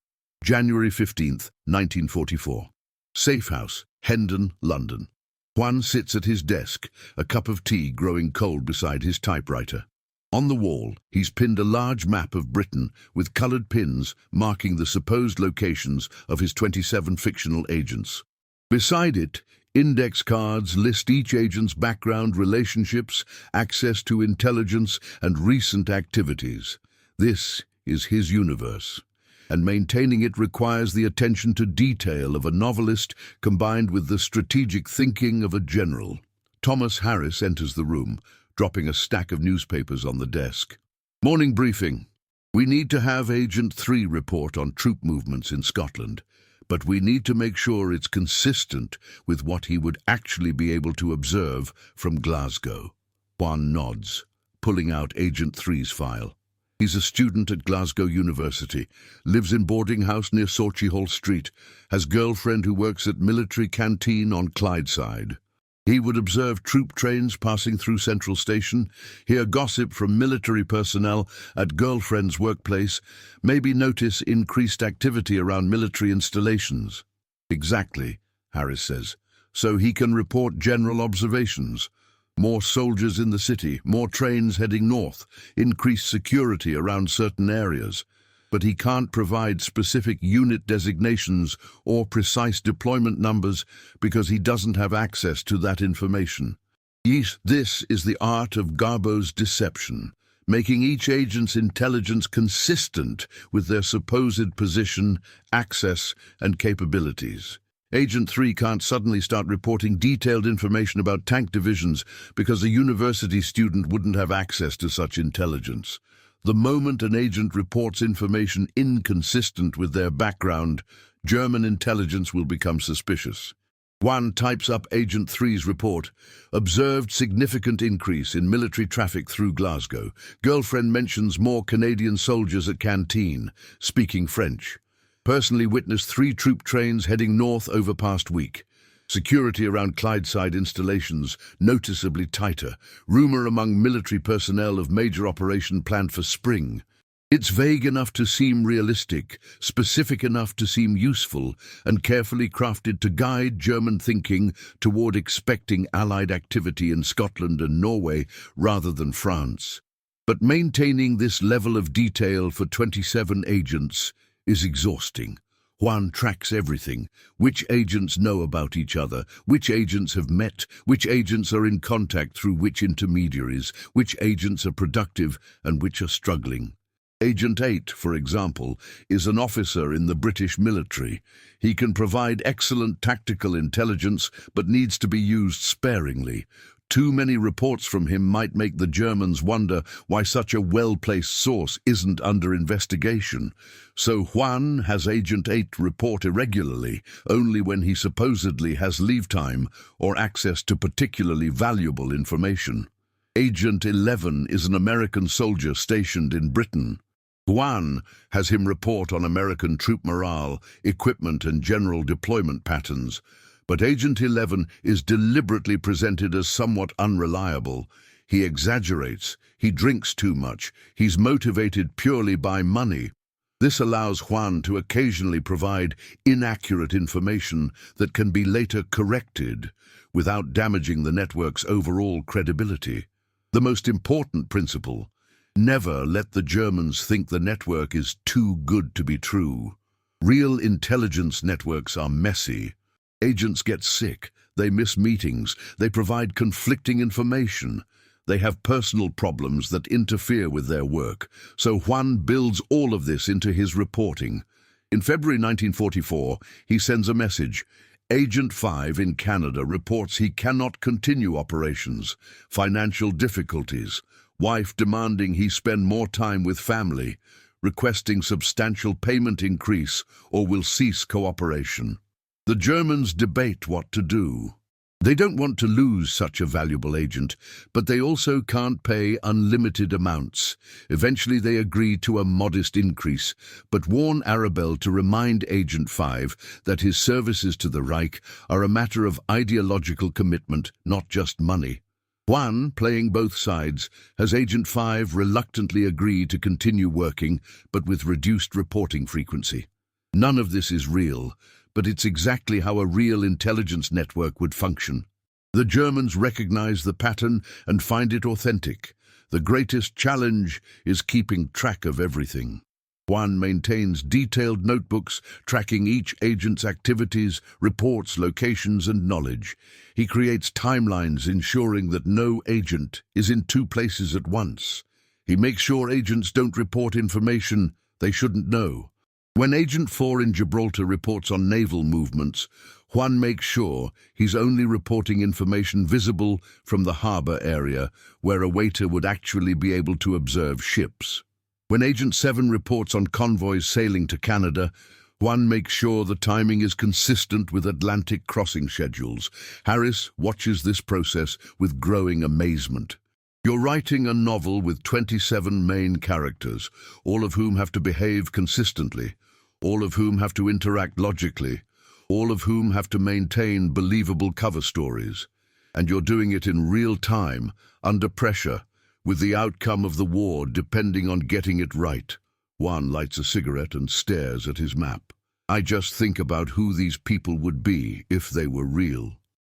January 15th, 1944. Safe House, Hendon, London. Juan sits at his desk, a cup of tea growing cold beside his typewriter. On the wall, he's pinned a large map of Britain with coloured pins marking the supposed locations of his 27 fictional agents. Beside it, index cards list each agent's background, relationships, access to intelligence, and recent activities. This is his universe, and maintaining it requires the attention to detail of a novelist combined with the strategic thinking of a general. Thomas Harris enters the room, dropping a stack of newspapers on the desk. Morning briefing. We need to have Agent 3 report on troop movements in Scotland, but we need to make sure it's consistent with what he would actually be able to observe from Glasgow. Juan nods, pulling out Agent 3's file. He's a student at Glasgow University, lives in boarding house near Sauchiehall Street, has girlfriend who works at military canteen on Clydeside. He would observe troop trains passing through Central Station, hear gossip from military personnel at girlfriend's workplace, maybe notice increased activity around military installations. Exactly, Harris says, so he can report general observations. More soldiers in the city, more trains heading north, increased security around certain areas. But he can't provide specific unit designations or precise deployment numbers because he doesn't have access to that information. This is the art of Garbo's deception, making each agent's intelligence consistent with their supposed position, access, and capabilities. Agent 3 can't suddenly start reporting detailed information about tank divisions because a university student wouldn't have access to such intelligence. The moment an agent reports information inconsistent with their background, German intelligence will become suspicious. Juan types up Agent 3's report. Observed significant increase in military traffic through Glasgow. Girlfriend mentions more Canadian soldiers at canteen, speaking French. Personally witnessed 3 troop trains heading north over past week. Security around Clydeside installations noticeably tighter. Rumour among military personnel of major operation planned for spring. It's vague enough to seem realistic, specific enough to seem useful, and carefully crafted to guide German thinking toward expecting Allied activity in Scotland and Norway rather than France. But maintaining this level of detail for 27 agents is exhausting. Juan tracks everything. Which agents know about each other, which agents have met, which agents are in contact through which intermediaries, which agents are productive and which are struggling. Agent 8, for example, is an officer in the British military. He can provide excellent tactical intelligence, but needs to be used sparingly. Too many reports from him might make the Germans wonder why such a well-placed source isn't under investigation. So Juan has Agent 8 report irregularly, only when he supposedly has leave time or access to particularly valuable information. Agent 11 is an American soldier stationed in Britain. Juan has him report on American troop morale, equipment and general deployment patterns. But Agent 11 is deliberately presented as somewhat unreliable. He exaggerates, he drinks too much, he's motivated purely by money. This allows Juan to occasionally provide inaccurate information that can be later corrected without damaging the network's overall credibility. The most important principle: never let the Germans think the network is too good to be true. Real intelligence networks are messy. Agents get sick, they miss meetings, they provide conflicting information. They have personal problems that interfere with their work, so Juan builds all of this into his reporting. In February 1944, he sends a message. Agent 5 in Canada reports he cannot continue operations, financial difficulties, wife demanding he spend more time with family, requesting substantial payment increase or will cease cooperation. The Germans debate what to do. They don't want to lose such a valuable agent, but they also can't pay unlimited amounts. Eventually they agree to a modest increase, but warn Arabelle to remind Agent 5 that his services to the Reich are a matter of ideological commitment, not just money. Juan, playing both sides, has Agent 5 reluctantly agree to continue working, but with reduced reporting frequency. None of this is real, but it's exactly how a real intelligence network would function. The Germans recognize the pattern and find it authentic. The greatest challenge is keeping track of everything. Juan maintains detailed notebooks tracking each agent's activities, reports, locations, and knowledge. He creates timelines ensuring that no agent is in two places at once. He makes sure agents don't report information they shouldn't know. When Agent 4 in Gibraltar reports on naval movements, Juan makes sure he's only reporting information visible from the harbor area, where a waiter would actually be able to observe ships. When Agent 7 reports on convoys sailing to Canada, Juan makes sure the timing is consistent with Atlantic crossing schedules. Harris watches this process with growing amazement. You're writing a novel with 27 main characters, all of whom have to behave consistently, all of whom have to interact logically, all of whom have to maintain believable cover stories. And you're doing it in real time, under pressure, with the outcome of the war depending on getting it right. Juan lights a cigarette and stares at his map. I just think about who these people would be if they were real.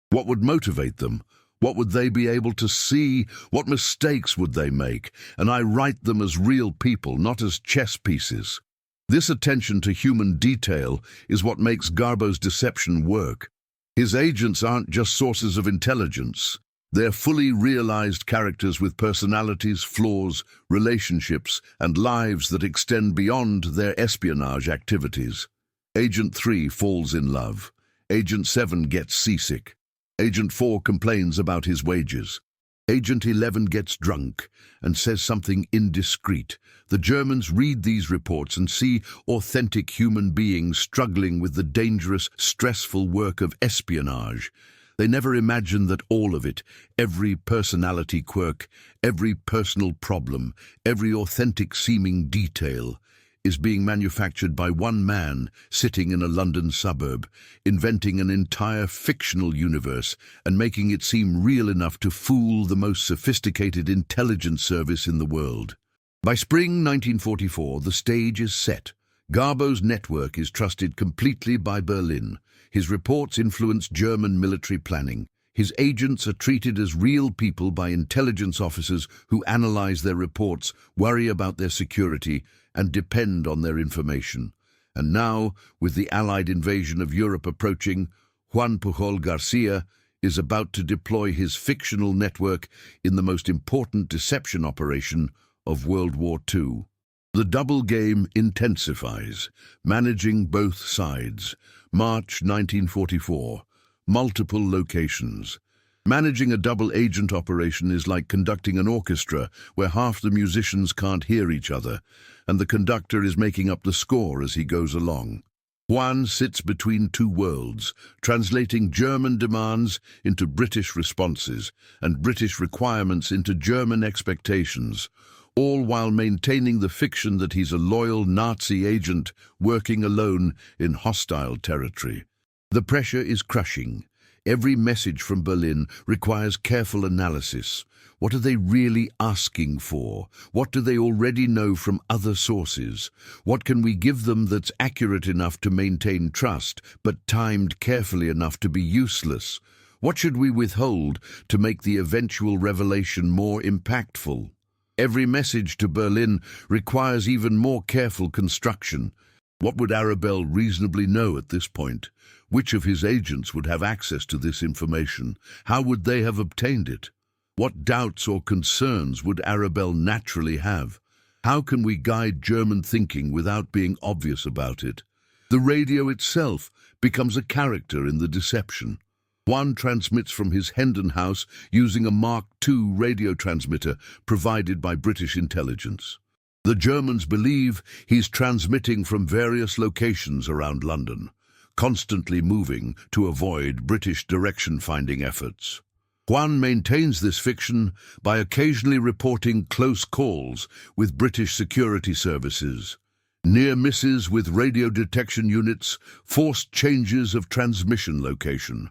What would motivate them? What would they be able to see? What mistakes would they make? And I write them as real people, not as chess pieces. This attention to human detail is what makes Garbo's deception work. His agents aren't just sources of intelligence. They're fully realized characters with personalities, flaws, relationships, and lives that extend beyond their espionage activities. Agent 3 falls in love. Agent 7 gets seasick. Agent 4 complains about his wages. Agent 11 gets drunk and says something indiscreet. The Germans read these reports and see authentic human beings struggling with the dangerous, stressful work of espionage. They never imagine that all of it, every personality quirk, every personal problem, every authentic-seeming detail, is being manufactured by one man sitting in a London suburb, inventing an entire fictional universe and making it seem real enough to fool the most sophisticated intelligence service in the world. By spring 1944, the stage is set. Garbo's network is trusted completely by Berlin. His reports influence German military planning. His agents are treated as real people by intelligence officers who analyze their reports, worry about their security, and depend on their information. And now, with the Allied invasion of Europe approaching, Juan Pujol Garcia is about to deploy his fictional network in the most important deception operation of World War II. The double game intensifies, managing both sides. March 1944. Multiple locations. Managing a double agent operation is like conducting an orchestra where half the musicians can't hear each other, and the conductor is making up the score as he goes along. Juan sits between two worlds, translating German demands into British responses and British requirements into German expectations, all while maintaining the fiction that he's a loyal Nazi agent working alone in hostile territory. The pressure is crushing. Every message from Berlin requires careful analysis. What are they really asking for? What do they already know from other sources? What can we give them that's accurate enough to maintain trust, but timed carefully enough to be useless? What should we withhold to make the eventual revelation more impactful? Every message to Berlin requires even more careful construction. What would Arabelle reasonably know at this point? Which of his agents would have access to this information? How would they have obtained it? What doubts or concerns would Arabelle naturally have? How can we guide German thinking without being obvious about it? The radio itself becomes a character in the deception. Juan transmits from his Hendon house using a Mark II radio transmitter provided by British intelligence. The Germans believe he's transmitting from various locations around London, constantly moving to avoid British direction-finding efforts. Juan maintains this fiction by occasionally reporting close calls with British security services, near misses with radio detection units, forced changes of transmission location.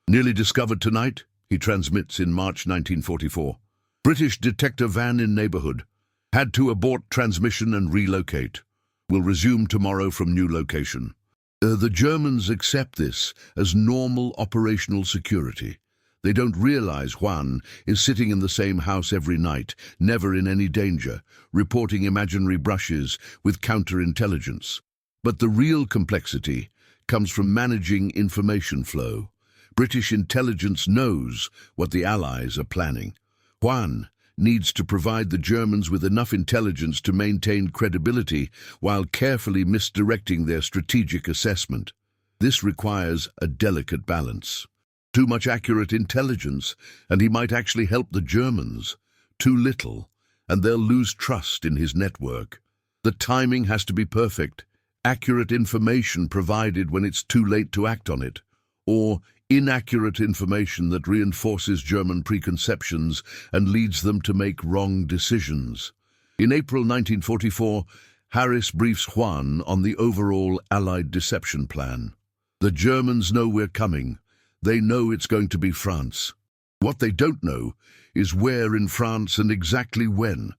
Nearly discovered tonight, he transmits in March 1944. British detector van in neighborhood. Had to abort transmission and relocate. Will resume tomorrow from new location. The Germans accept this as normal operational security. They don't realize Juan is sitting in the same house every night, never in any danger, reporting imaginary brushes with counterintelligence. But the real complexity comes from managing information flow. British intelligence knows what the Allies are planning. Juan needs to provide the Germans with enough intelligence to maintain credibility while carefully misdirecting their strategic assessment. This requires a delicate balance. Too much accurate intelligence, and he might actually help the Germans. Too little, and they'll lose trust in his network. The timing has to be perfect. Accurate information provided when it's too late to act on it. Or inaccurate information that reinforces German preconceptions and leads them to make wrong decisions. In April 1944, Harris briefs Juan on the overall Allied deception plan. The Germans know we're coming. They know it's going to be France. What they don't know is where in France and exactly when.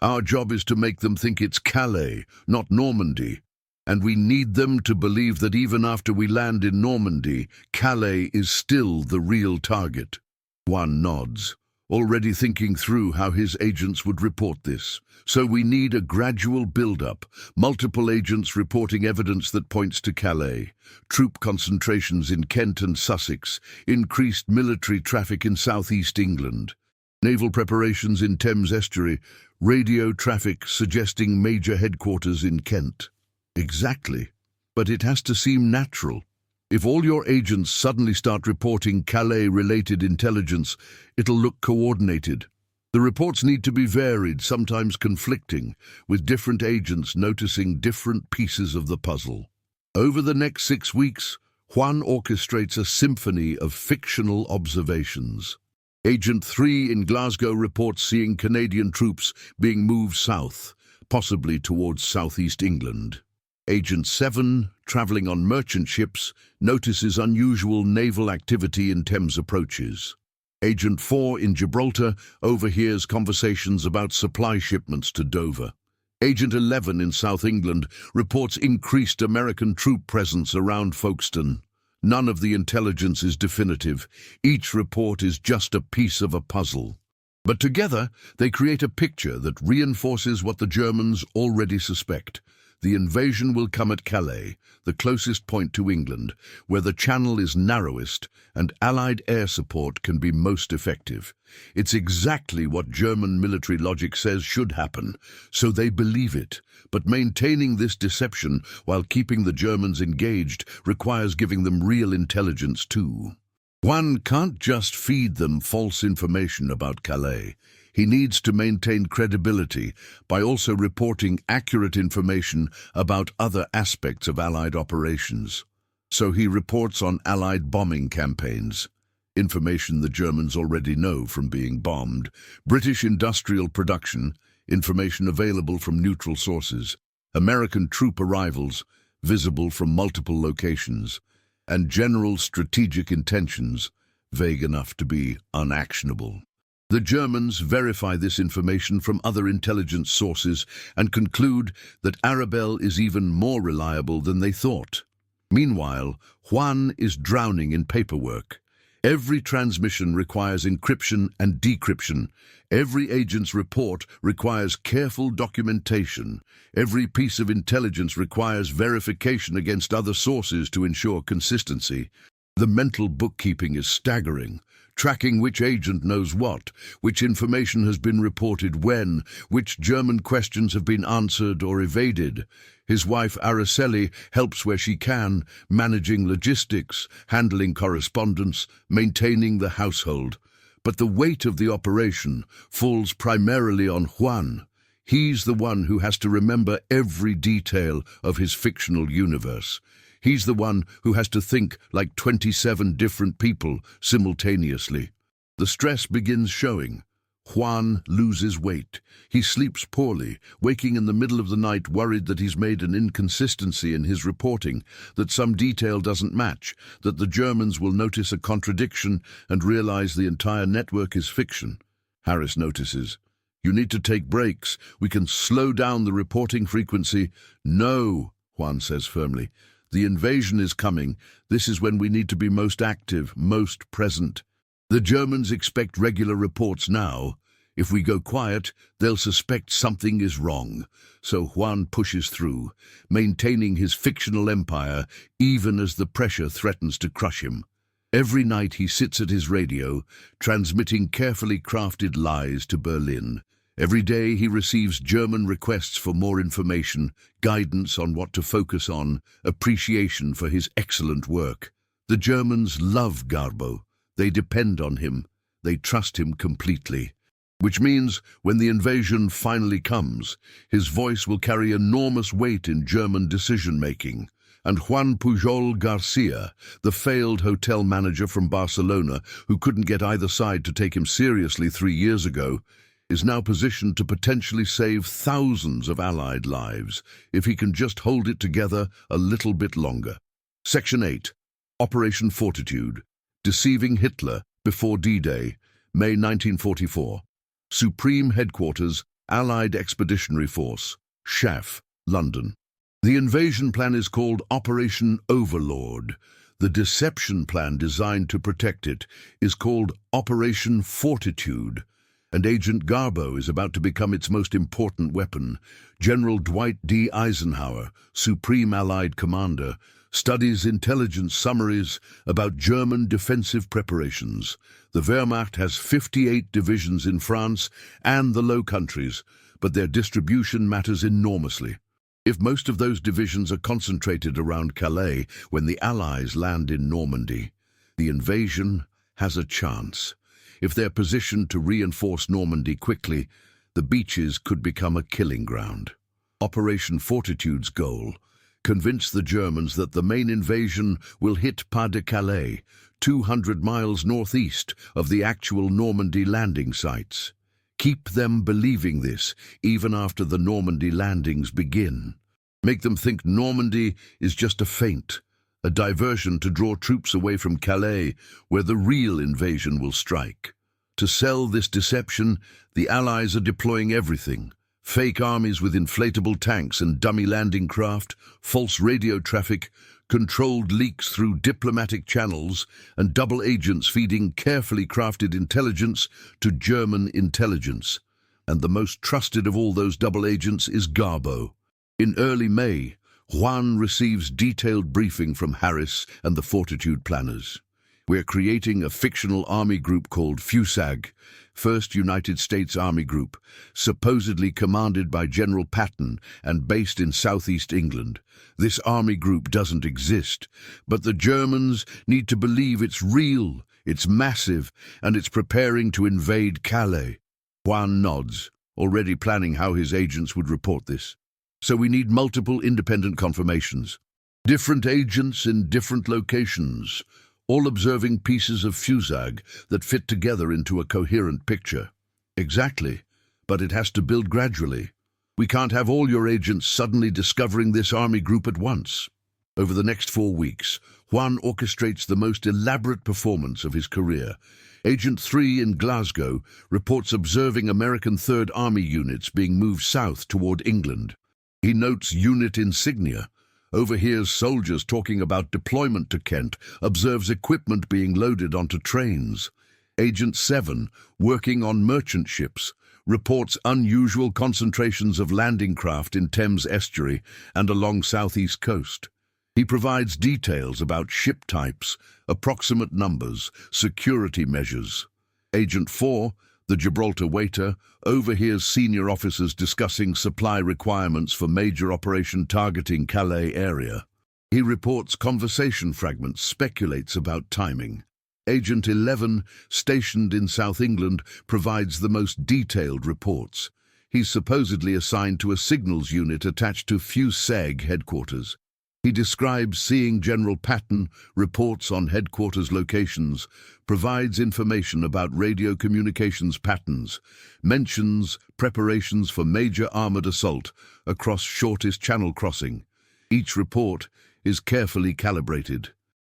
Our job is to make them think it's Calais, not Normandy. And we need them to believe that even after we land in Normandy, Calais is still the real target. Juan nods, already thinking through how his agents would report this. So we need a gradual build-up, multiple agents reporting evidence that points to Calais, troop concentrations in Kent and Sussex, increased military traffic in southeast England, naval preparations in Thames Estuary, radio traffic suggesting major headquarters in Kent. Exactly, but it has to seem natural. If all your agents suddenly start reporting Calais-related intelligence, it'll look coordinated. The reports need to be varied, sometimes conflicting, with different agents noticing different pieces of the puzzle. Over the next 6 weeks, Juan orchestrates a symphony of fictional observations. Agent 3 in Glasgow reports seeing Canadian troops being moved south, possibly towards southeast England. Agent 7, traveling on merchant ships, notices unusual naval activity in Thames approaches. Agent 4 in Gibraltar overhears conversations about supply shipments to Dover. Agent 11 in South England reports increased American troop presence around Folkestone. None of the intelligence is definitive. Each report is just a piece of a puzzle. But together, they create a picture that reinforces what the Germans already suspect. The invasion will come at Calais, the closest point to England, where the channel is narrowest and Allied air support can be most effective. It's exactly what German military logic says should happen, so they believe it. But maintaining this deception while keeping the Germans engaged requires giving them real intelligence too. One can't just feed them false information about Calais. He needs to maintain credibility by also reporting accurate information about other aspects of Allied operations. So he reports on Allied bombing campaigns, information the Germans already know from being bombed, British industrial production, information available from neutral sources, American troop arrivals, visible from multiple locations, and general strategic intentions, vague enough to be unactionable. The Germans verify this information from other intelligence sources and conclude that Arabelle is even more reliable than they thought. Meanwhile, Juan is drowning in paperwork. Every transmission requires encryption and decryption. Every agent's report requires careful documentation. Every piece of intelligence requires verification against other sources to ensure consistency. The mental bookkeeping is staggering, tracking which agent knows what, which information has been reported when, which German questions have been answered or evaded. His wife Araceli helps where she can, managing logistics, handling correspondence, maintaining the household. But the weight of the operation falls primarily on Juan. He's the one who has to remember every detail of his fictional universe. He's the one who has to think like 27 different people simultaneously. The stress begins showing. Juan loses weight. He sleeps poorly, waking in the middle of the night worried that he's made an inconsistency in his reporting, that some detail doesn't match, that the Germans will notice a contradiction and realize the entire network is fiction. Harris notices. "You need to take breaks. We can slow down the reporting frequency." "No," Juan says firmly. "The invasion is coming. This is when we need to be most active, most present. The Germans expect regular reports now. If we go quiet, they'll suspect something is wrong." So Juan pushes through, maintaining his fictional empire even as the pressure threatens to crush him. Every night he sits at his radio, transmitting carefully crafted lies to Berlin. Every day he receives German requests for more information, guidance on what to focus on, appreciation for his excellent work. The Germans love Garbo. They depend on him. They trust him completely. Which means when the invasion finally comes, his voice will carry enormous weight in German decision-making. And Juan Pujol Garcia, the failed hotel manager from Barcelona who couldn't get either side to take him seriously 3 years ago, is now positioned to potentially save thousands of Allied lives if he can just hold it together a little bit longer. Section 8. Operation Fortitude. Deceiving Hitler before D-Day, May 1944. Supreme Headquarters, Allied Expeditionary Force, Schaff, London. The invasion plan is called Operation Overlord. The deception plan designed to protect it is called Operation Fortitude. And Agent Garbo is about to become its most important weapon. General Dwight D. Eisenhower, Supreme Allied Commander, studies intelligence summaries about German defensive preparations. The Wehrmacht has 58 divisions in France and the Low Countries, but their distribution matters enormously. If most of those divisions are concentrated around Calais when the Allies land in Normandy, the invasion has a chance. If they're positioned to reinforce Normandy quickly, the beaches could become a killing ground. Operation Fortitude's goal: convince the Germans that the main invasion will hit Pas-de-Calais, 200 miles northeast of the actual Normandy landing sites. Keep them believing this even after the Normandy landings begin. Make them think Normandy is just a feint, a diversion to draw troops away from Calais, where the real invasion will strike. To sell this deception, the Allies are deploying everything: fake armies with inflatable tanks and dummy landing craft, false radio traffic, controlled leaks through diplomatic channels, and double agents feeding carefully crafted intelligence to German intelligence. And the most trusted of all those double agents is Garbo. In early May, Juan receives detailed briefing from Harris and the Fortitude planners. "We're creating a fictional army group called FUSAG, First United States Army Group, supposedly commanded by General Patton and based in southeast England. This army group doesn't exist, but the Germans need to believe it's real, it's massive, and it's preparing to invade Calais." Juan nods, already planning how his agents would report this. "So we need multiple independent confirmations. Different agents in different locations, all observing pieces of FUSAG that fit together into a coherent picture." "Exactly, but it has to build gradually. We can't have all your agents suddenly discovering this army group at once." Over the next 4 weeks, Juan orchestrates the most elaborate performance of his career. Agent 3 in Glasgow reports observing American Third Army units being moved south toward England. He notes unit insignia, overhears soldiers talking about deployment to Kent, observes equipment being loaded onto trains. Agent 7, working on merchant ships, reports unusual concentrations of landing craft in Thames estuary and along southeast coast. He provides details about ship types, approximate numbers, security measures. Agent 4, the Gibraltar waiter, overhears senior officers discussing supply requirements for major operation targeting Calais area. He reports conversation fragments, speculates about timing. Agent 11, stationed in South England, provides the most detailed reports. He's supposedly assigned to a signals unit attached to FUSAG headquarters. He describes seeing General Patton, reports on headquarters locations, provides information about radio communications patterns, mentions preparations for major armored assault across shortest channel crossing. Each report is carefully calibrated,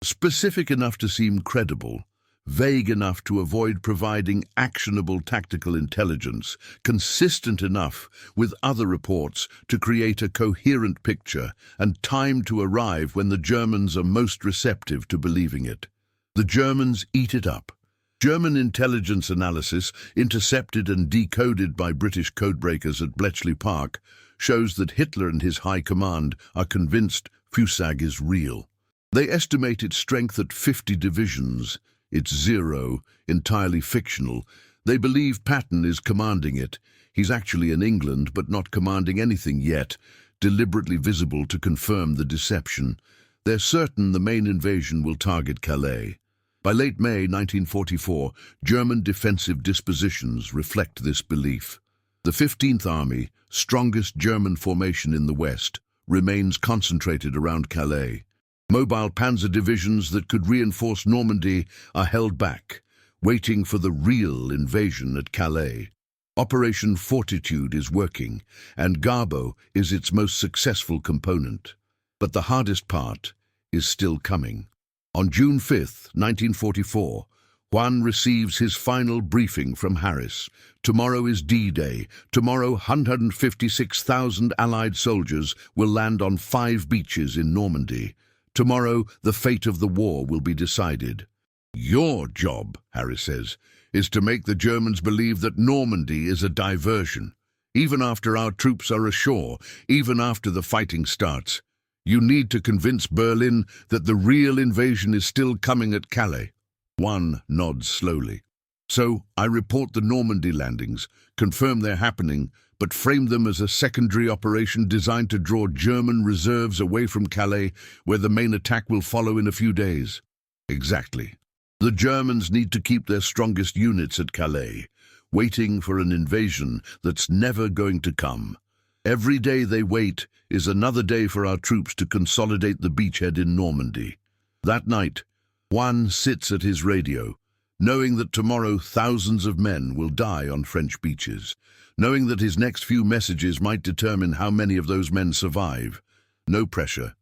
specific enough to seem credible, vague enough to avoid providing actionable tactical intelligence, consistent enough with other reports to create a coherent picture, and timed to arrive when the Germans are most receptive to believing it. The Germans eat it up. German intelligence analysis, intercepted and decoded by British codebreakers at Bletchley Park, shows that Hitler and his high command are convinced FUSAG is real. They estimate its strength at 50 divisions. It's zero, entirely fictional. They believe Patton is commanding it. He's actually in England, but not commanding anything yet, deliberately visible to confirm the deception. They're certain the main invasion will target Calais. By late May 1944, German defensive dispositions reflect this belief. The 15th Army, strongest German formation in the West, remains concentrated around Calais. Mobile panzer divisions that could reinforce Normandy are held back, waiting for the real invasion at Calais. Operation Fortitude is working, and Garbo is its most successful component. But the hardest part is still coming. On June 5, 1944, Juan receives his final briefing from Harris. Tomorrow is D-Day. Tomorrow, 156,000 Allied soldiers will land on 5 beaches in Normandy. Tomorrow, the fate of the war will be decided. Your job, Harris says, is to make the Germans believe that Normandy is a diversion. Even after our troops are ashore, even after the fighting starts, you need to convince Berlin that the real invasion is still coming at Calais. Juan nods slowly. So I report the Normandy landings, confirm they're happening, but frame them as a secondary operation designed to draw German reserves away from Calais, where the main attack will follow in a few days. Exactly. The Germans need to keep their strongest units at Calais, waiting for an invasion that's never going to come. Every day they wait is another day for our troops to consolidate the beachhead in Normandy. That night, Juan sits at his radio, knowing that tomorrow thousands of men will die on French beaches, knowing that his next few messages might determine how many of those men survive. No pressure.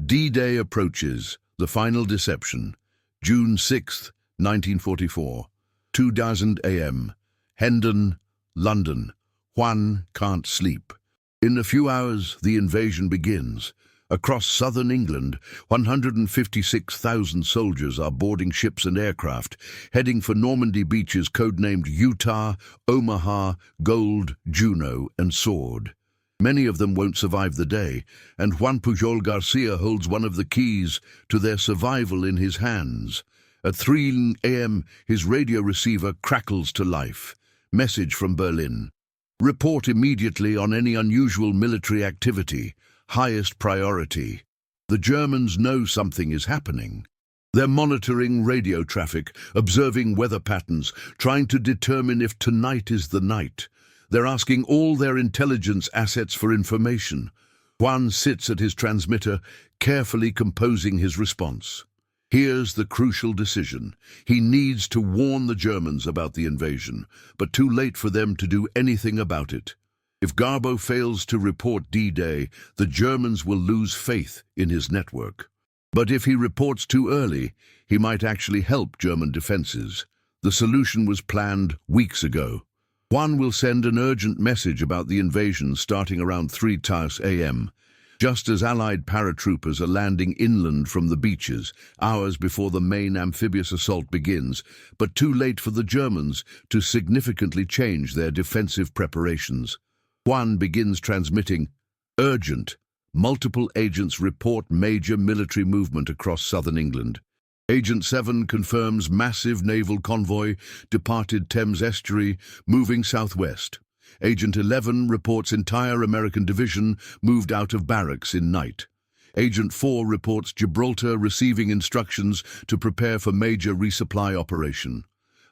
D-Day approaches, the final deception. June 6, 1944, 2:00 a.m. Hendon, London. Juan can't sleep. In a few hours, the invasion begins. Across southern England, 156,000 soldiers are boarding ships and aircraft, heading for Normandy beaches codenamed Utah, Omaha, Gold, Juno, and Sword. Many of them won't survive the day, and Juan Pujol Garcia holds one of the keys to their survival in his hands. At 3 a.m., his radio receiver crackles to life. Message from Berlin. Report immediately on any unusual military activity. Highest priority. The Germans know something is happening. They're monitoring radio traffic, observing weather patterns, trying to determine if tonight is the night. They're asking all their intelligence assets for information. Juan sits at his transmitter, carefully composing his response. Here's the crucial decision. He needs to warn the Germans about the invasion, but too late for them to do anything about it. If Garbo fails to report D-Day, the Germans will lose faith in his network. But if he reports too early, he might actually help German defenses. The solution was planned weeks ago. Juan will send an urgent message about the invasion starting around 3:00 a.m., just as Allied paratroopers are landing inland from the beaches, hours before the main amphibious assault begins, but too late for the Germans to significantly change their defensive preparations. Juan begins transmitting, "Urgent. Multiple agents report major military movement across southern England. Agent 7 confirms massive naval convoy departed Thames estuary, moving southwest. Agent 11 reports entire American division moved out of barracks in night. Agent 4 reports Gibraltar receiving instructions to prepare for major resupply operation.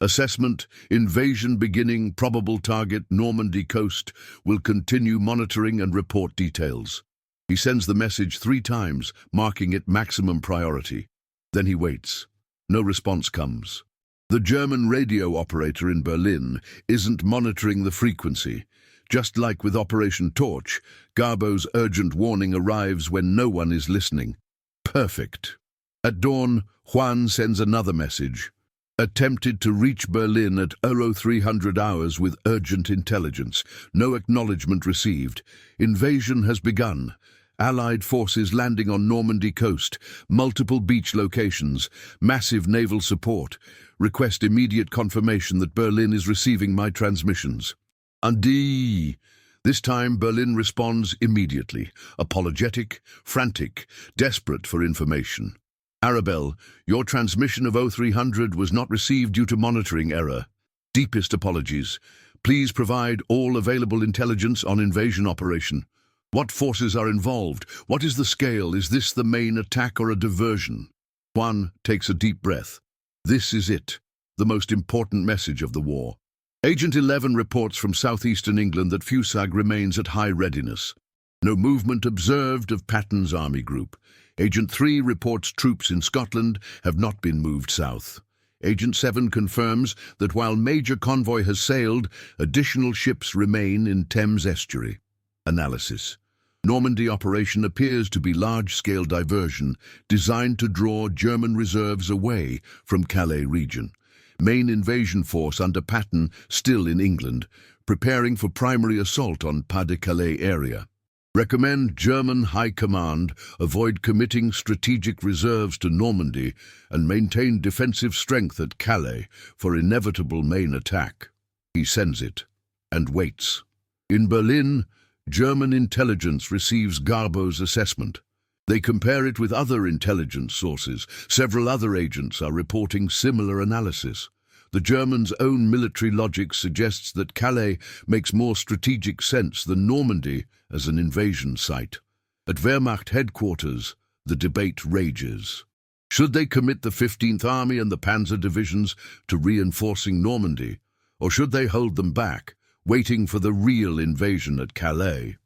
Assessment, invasion beginning, probable target Normandy coast, will continue monitoring and report details." He sends the message 3 times, marking it maximum priority. Then he waits. No response comes. The German radio operator in Berlin isn't monitoring the frequency. Just like with Operation Torch, Garbo's urgent warning arrives when no one is listening. Perfect. At dawn, Juan sends another message. "Attempted to reach Berlin at 0300 hours with urgent intelligence. No acknowledgement received. Invasion has begun. Allied forces landing on Normandy coast, multiple beach locations, massive naval support. Request immediate confirmation that Berlin is receiving my transmissions." Andi. This time Berlin responds immediately, apologetic, frantic, desperate for information. "Arabelle, your transmission of 0300 was not received due to monitoring error. Deepest apologies. Please provide all available intelligence on invasion operation. What forces are involved? What is the scale? Is this the main attack or a diversion?" Juan takes a deep breath. This is it, the most important message of the war. Agent 11 reports from southeastern England that Fusag remains at high readiness. No movement observed of Patton's army group. Agent 3 reports troops in Scotland have not been moved south. Agent 7 confirms that while major convoy has sailed, additional ships remain in Thames estuary. Analysis. Normandy operation appears to be large-scale diversion designed to draw German reserves away from Calais region. Main invasion force under Patton still in England, preparing for primary assault on Pas-de-Calais area. Recommend German High Command avoid committing strategic reserves to Normandy and maintain defensive strength at Calais for inevitable main attack. He sends it and waits. In Berlin, German intelligence receives Garbo's assessment. They compare it with other intelligence sources. Several other agents are reporting similar analysis. The Germans' own military logic suggests that Calais makes more strategic sense than Normandy as an invasion site. At Wehrmacht headquarters, the debate rages. Should they commit the 15th Army and the Panzer divisions to reinforcing Normandy, or should they hold them back, waiting for the real invasion at Calais?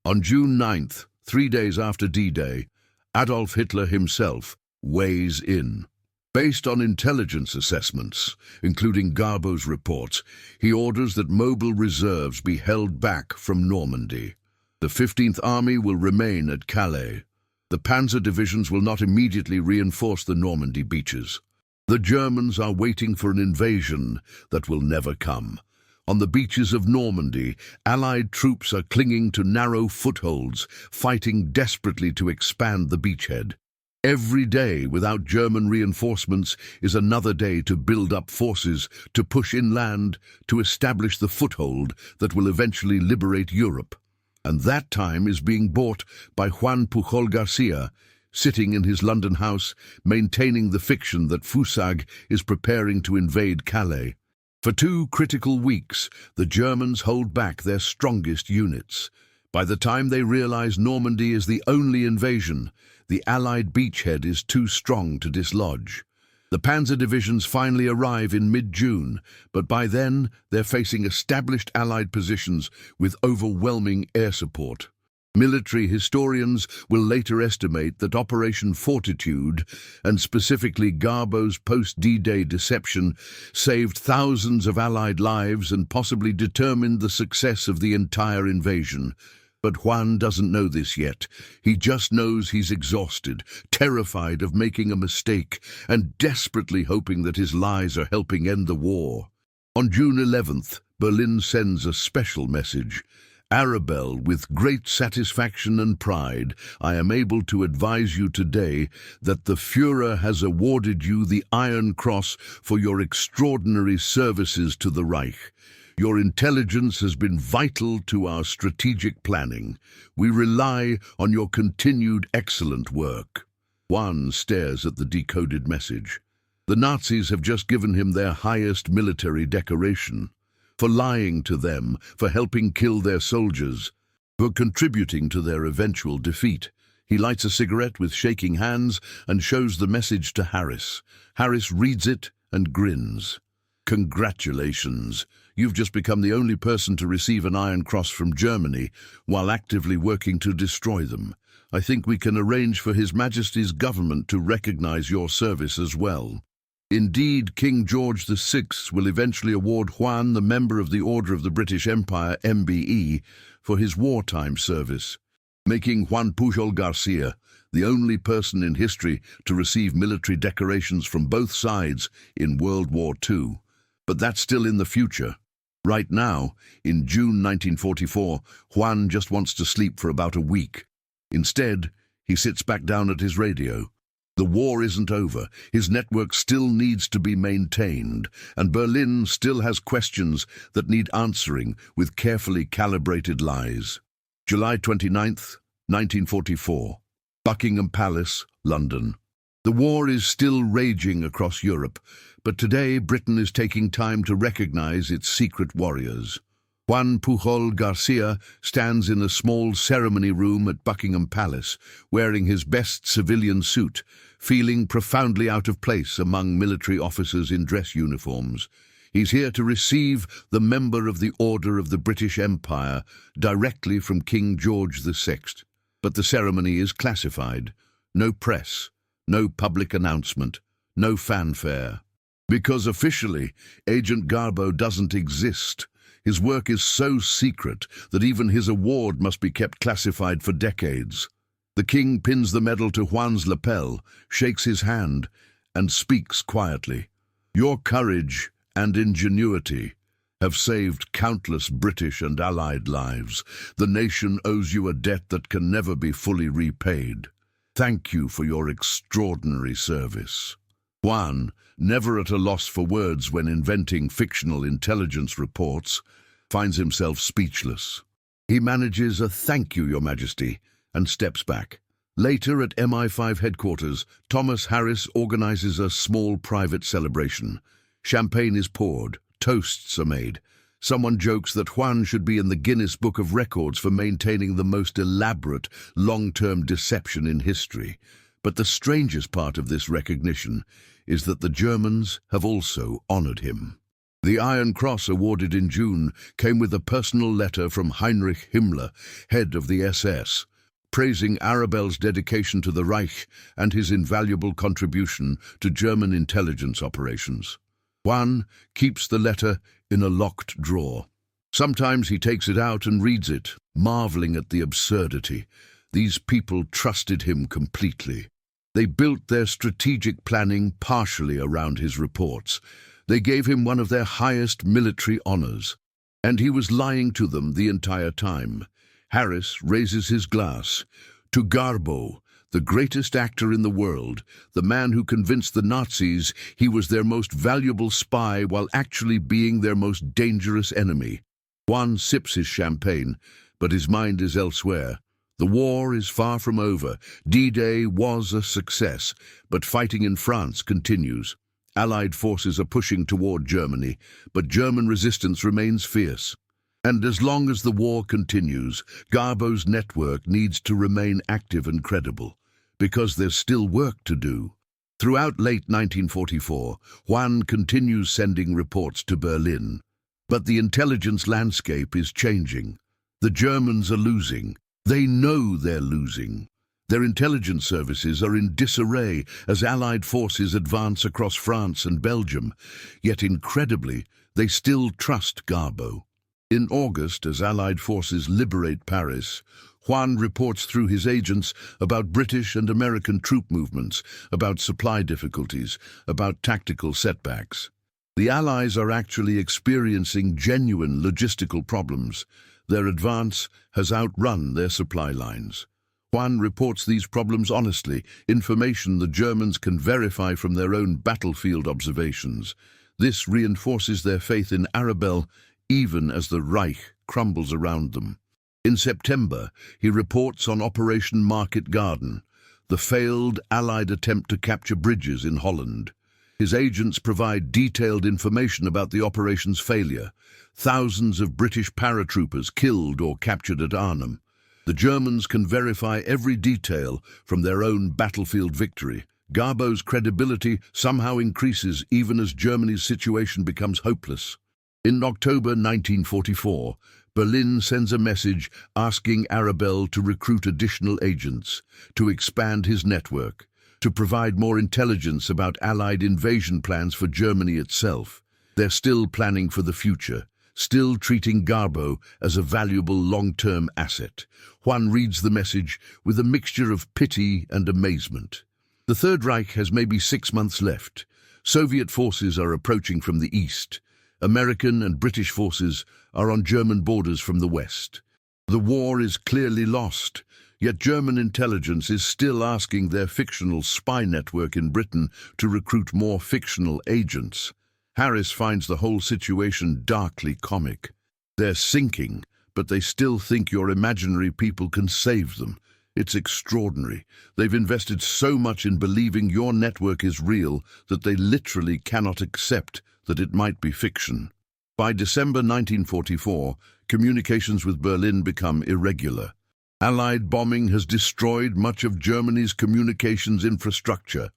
On June 9th, 3 days after D-Day, Adolf Hitler himself weighs in. Based on intelligence assessments, including Garbo's reports, he orders that mobile reserves be held back from Normandy. The 15th Army will remain at Calais. The Panzer divisions will not immediately reinforce the Normandy beaches. The Germans are waiting for an invasion that will never come. On the beaches of Normandy, Allied troops are clinging to narrow footholds, fighting desperately to expand the beachhead. Every day without German reinforcements is another day to build up forces, to push inland, to establish the foothold that will eventually liberate Europe. And that time is being bought by Juan Pujol Garcia, sitting in his London house, maintaining the fiction that Fusag is preparing to invade Calais. For 2 critical weeks, the Germans hold back their strongest units. By the time they realize Normandy is the only invasion, the Allied beachhead is too strong to dislodge. The Panzer divisions finally arrive in mid-June, but by then they're facing established Allied positions with overwhelming air support. Military historians will later estimate that Operation Fortitude, and specifically Garbo's post-D-Day deception, saved thousands of Allied lives and possibly determined the success of the entire invasion. But Juan doesn't know this yet. He just knows he's exhausted, terrified of making a mistake, and desperately hoping that his lies are helping end the war. On June 11th, Berlin sends a special message. Arabelle, with great satisfaction and pride, I am able to advise you today that the Führer has awarded you the Iron Cross for your extraordinary services to the Reich. Your intelligence has been vital to our strategic planning. We rely on your continued excellent work. Juan stares at the decoded message. The Nazis have just given him their highest military decoration. For lying to them, for helping kill their soldiers, for contributing to their eventual defeat. He lights a cigarette with shaking hands and shows the message to Harris. Harris reads it and grins. Congratulations. You've just become the only person to receive an Iron Cross from Germany while actively working to destroy them. I think we can arrange for His Majesty's government to recognize your service as well. Indeed, King George VI will eventually award Juan the Member of the Order of the British Empire, MBE, for his wartime service, making Juan Pujol Garcia the only person in history to receive military decorations from both sides in World War II. But that's still in the future. Right now, in June 1944, Juan just wants to sleep for about a week. Instead, he sits back down at his radio. The war isn't over. His network still needs to be maintained, and Berlin still has questions that need answering with carefully calibrated lies. July 29th, 1944. Buckingham Palace, London. The war is still raging across Europe, but today Britain is taking time to recognize its secret warriors. Juan Pujol Garcia stands in a small ceremony room at Buckingham Palace, wearing his best civilian suit, feeling profoundly out of place among military officers in dress uniforms. He's here to receive the Member of the Order of the British Empire directly from King George VI. But the ceremony is classified. No press, no public announcement, no fanfare. Because officially, Agent Garbo doesn't exist. His work is so secret that even his award must be kept classified for decades. The king pins the medal to Juan's lapel, shakes his hand, and speaks quietly. Your courage and ingenuity have saved countless British and Allied lives. The nation owes you a debt that can never be fully repaid. Thank you for your extraordinary service. Juan, never at a loss for words when inventing fictional intelligence reports, finds himself speechless. He manages a "Thank you, Your Majesty," and steps back. Later at MI5 headquarters, Thomas Harris organizes a small private celebration. Champagne is poured, toasts are made. Someone jokes that Juan should be in the Guinness Book of Records for maintaining the most elaborate, long-term deception in history. But the strangest part of this recognition is that the Germans have also honored him. The Iron Cross awarded in June came with a personal letter from Heinrich Himmler, head of the SS, praising Arabelle's dedication to the Reich and his invaluable contribution to German intelligence operations. Juan keeps the letter in a locked drawer. Sometimes he takes it out and reads it, marveling at the absurdity. These people trusted him completely. They built their strategic planning partially around his reports. They gave him one of their highest military honors, and he was lying to them the entire time. Harris raises his glass. To Garbo, the greatest actor in the world, the man who convinced the Nazis he was their most valuable spy while actually being their most dangerous enemy. Juan sips his champagne, but his mind is elsewhere. The war is far from over. D-Day was a success, but fighting in France continues. Allied forces are pushing toward Germany, but German resistance remains fierce. And as long as the war continues, Garbo's network needs to remain active and credible, because there's still work to do. Throughout late 1944, Juan continues sending reports to Berlin. But the intelligence landscape is changing. The Germans are losing. They know they're losing. Their intelligence services are in disarray as Allied forces advance across France and Belgium. Yet incredibly, they still trust Garbo. In August, as Allied forces liberate Paris, Juan reports through his agents about British and American troop movements, about supply difficulties, about tactical setbacks. The Allies are actually experiencing genuine logistical problems. Their advance has outrun their supply lines. Juan reports these problems honestly, information the Germans can verify from their own battlefield observations. This reinforces their faith in Arabelle, even as the Reich crumbles around them. In September, he reports on Operation Market Garden, the failed Allied attempt to capture bridges in Holland. His agents provide detailed information about the operation's failure. Thousands of British paratroopers killed or captured at Arnhem. The Germans can verify every detail from their own battlefield victory. Garbo's credibility somehow increases even as Germany's situation becomes hopeless. In October 1944, Berlin sends a message asking Arabelle to recruit additional agents, to expand his network, to provide more intelligence about Allied invasion plans for Germany itself. They're still planning for the future, still treating Garbo as a valuable long-term asset. Juan reads the message with a mixture of pity and amazement. The Third Reich has maybe 6 months left. Soviet forces are approaching from the east. American and British forces are on German borders from the west. The war is clearly lost, yet German intelligence is still asking their fictional spy network in Britain to recruit more fictional agents. Harris finds the whole situation darkly comic. They're sinking, but they still think your imaginary people can save them. It's extraordinary. They've invested so much in believing your network is real that they literally cannot accept that it might be fiction. By December 1944, communications with Berlin become irregular. Allied bombing has destroyed much of Germany's communications infrastructure.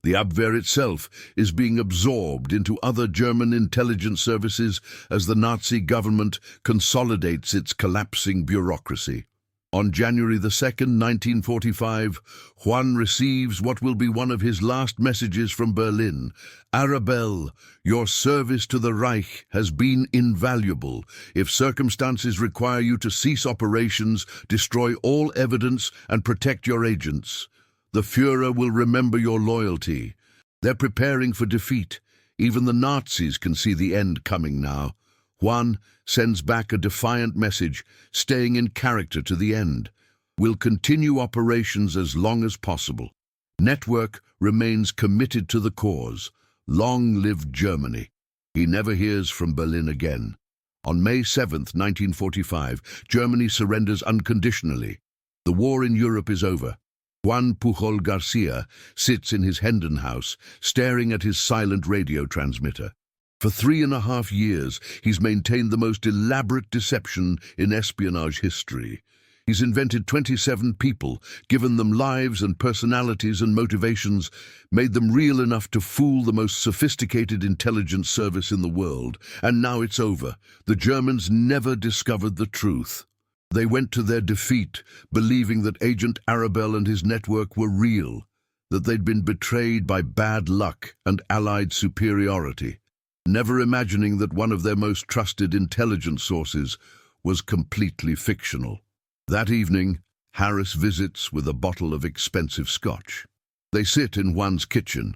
The Abwehr itself is being absorbed into other German intelligence services as the Nazi government consolidates its collapsing bureaucracy. On January 2nd, 1945, Juan receives what will be one of his last messages from Berlin. Arabelle, your service to the Reich has been invaluable. If circumstances require you to cease operations, destroy all evidence and protect your agents, the Führer will remember your loyalty. They're preparing for defeat. Even the Nazis can see the end coming now. Juan sends back a defiant message, staying in character to the end. We'll continue operations as long as possible. Network remains committed to the cause. Long live Germany. He never hears from Berlin again. On May 7th, 1945, Germany surrenders unconditionally. The war in Europe is over. Juan Pujol Garcia sits in his Hendon house, staring at his silent radio transmitter. For 3.5 years, he's maintained the most elaborate deception in espionage history. He's invented 27 people, given them lives and personalities and motivations, made them real enough to fool the most sophisticated intelligence service in the world. And now it's over. The Germans never discovered the truth. They went to their defeat, believing that Agent Arabelle and his network were real, that they'd been betrayed by bad luck and Allied superiority, never imagining that one of their most trusted intelligence sources was completely fictional. That evening, Harris visits with a bottle of expensive scotch. They sit in Juan's kitchen,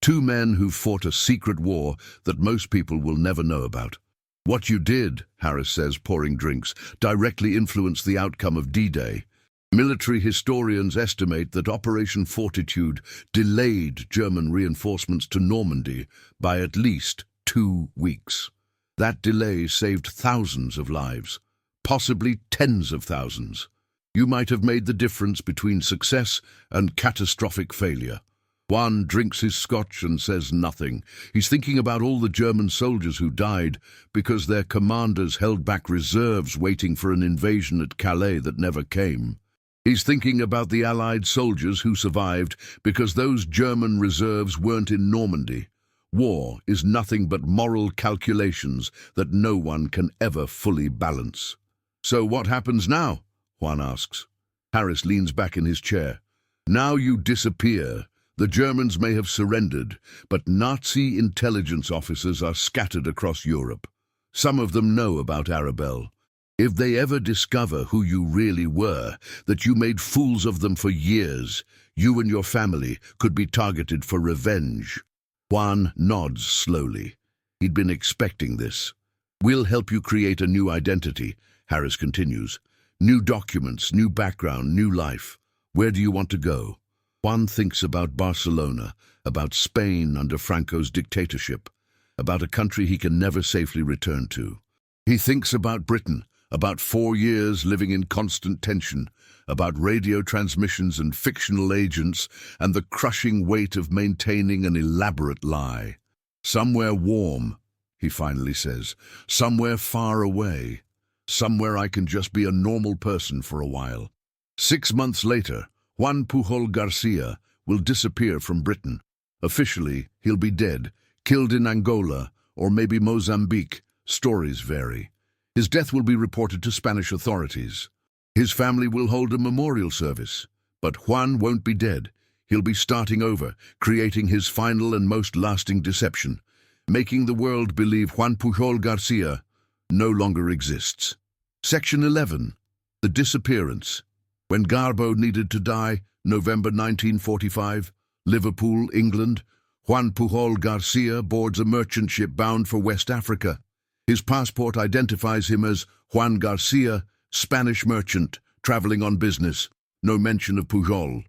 two men who've fought a secret war that most people will never know about. What you did, Harris says, pouring drinks, directly influenced the outcome of D-Day. Military historians estimate that Operation Fortitude delayed German reinforcements to Normandy by at least 2 weeks. That delay saved thousands of lives, possibly tens of thousands. You might have made the difference between success and catastrophic failure. Juan drinks his scotch and says nothing. He's thinking about all the German soldiers who died because their commanders held back reserves waiting for an invasion at Calais that never came. He's thinking about the Allied soldiers who survived because those German reserves weren't in Normandy. War is nothing but moral calculations that no one can ever fully balance. So what happens now? Juan asks. Harris leans back in his chair. Now you disappear. The Germans may have surrendered, but Nazi intelligence officers are scattered across Europe. Some of them know about Arabelle. If they ever discover who you really were, that you made fools of them for years, you and your family could be targeted for revenge. Juan nods slowly. He'd been expecting this. We'll help you create a new identity, Harris continues. New documents, new background, new life. Where do you want to go? Juan thinks about Barcelona, about Spain under Franco's dictatorship, about a country he can never safely return to. He thinks about Britain, about 4 years living in constant tension, about radio transmissions and fictional agents, and the crushing weight of maintaining an elaborate lie. Somewhere warm, he finally says, somewhere far away, somewhere I can just be a normal person for a while. 6 months later, Juan Pujol Garcia will disappear from Britain. Officially, he'll be dead, killed in Angola, or maybe Mozambique. Stories vary. His death will be reported to Spanish authorities. His family will hold a memorial service. But Juan won't be dead. He'll be starting over, creating his final and most lasting deception, making the world believe Juan Pujol Garcia no longer exists. Section 11. The Disappearance. When Garbo needed to die, November 1945, Liverpool, England, Juan Pujol Garcia boards a merchant ship bound for West Africa. His passport identifies him as Juan Garcia, Spanish merchant, traveling on business. No mention of Pujol.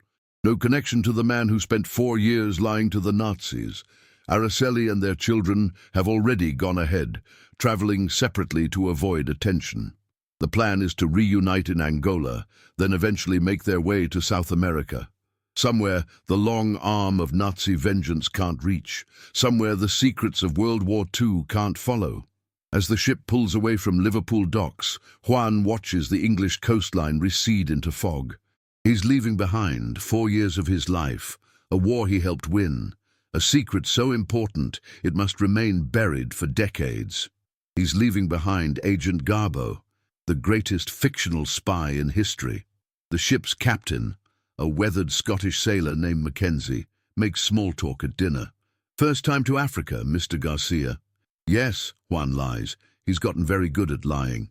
No connection to the man who spent 4 years lying to the Nazis. Araceli and their children have already gone ahead, traveling separately to avoid attention. The plan is to reunite in Angola, then eventually make their way to South America. Somewhere the long arm of Nazi vengeance can't reach. Somewhere the secrets of World War II can't follow. As the ship pulls away from Liverpool docks, Juan watches the English coastline recede into fog. He's leaving behind 4 years of his life, a war he helped win, a secret so important it must remain buried for decades. He's leaving behind Agent Garbo, the greatest fictional spy in history. The ship's captain, a weathered Scottish sailor named Mackenzie, makes small talk at dinner. First time to Africa, Mr. Garcia. Yes, Juan lies. He's gotten very good at lying.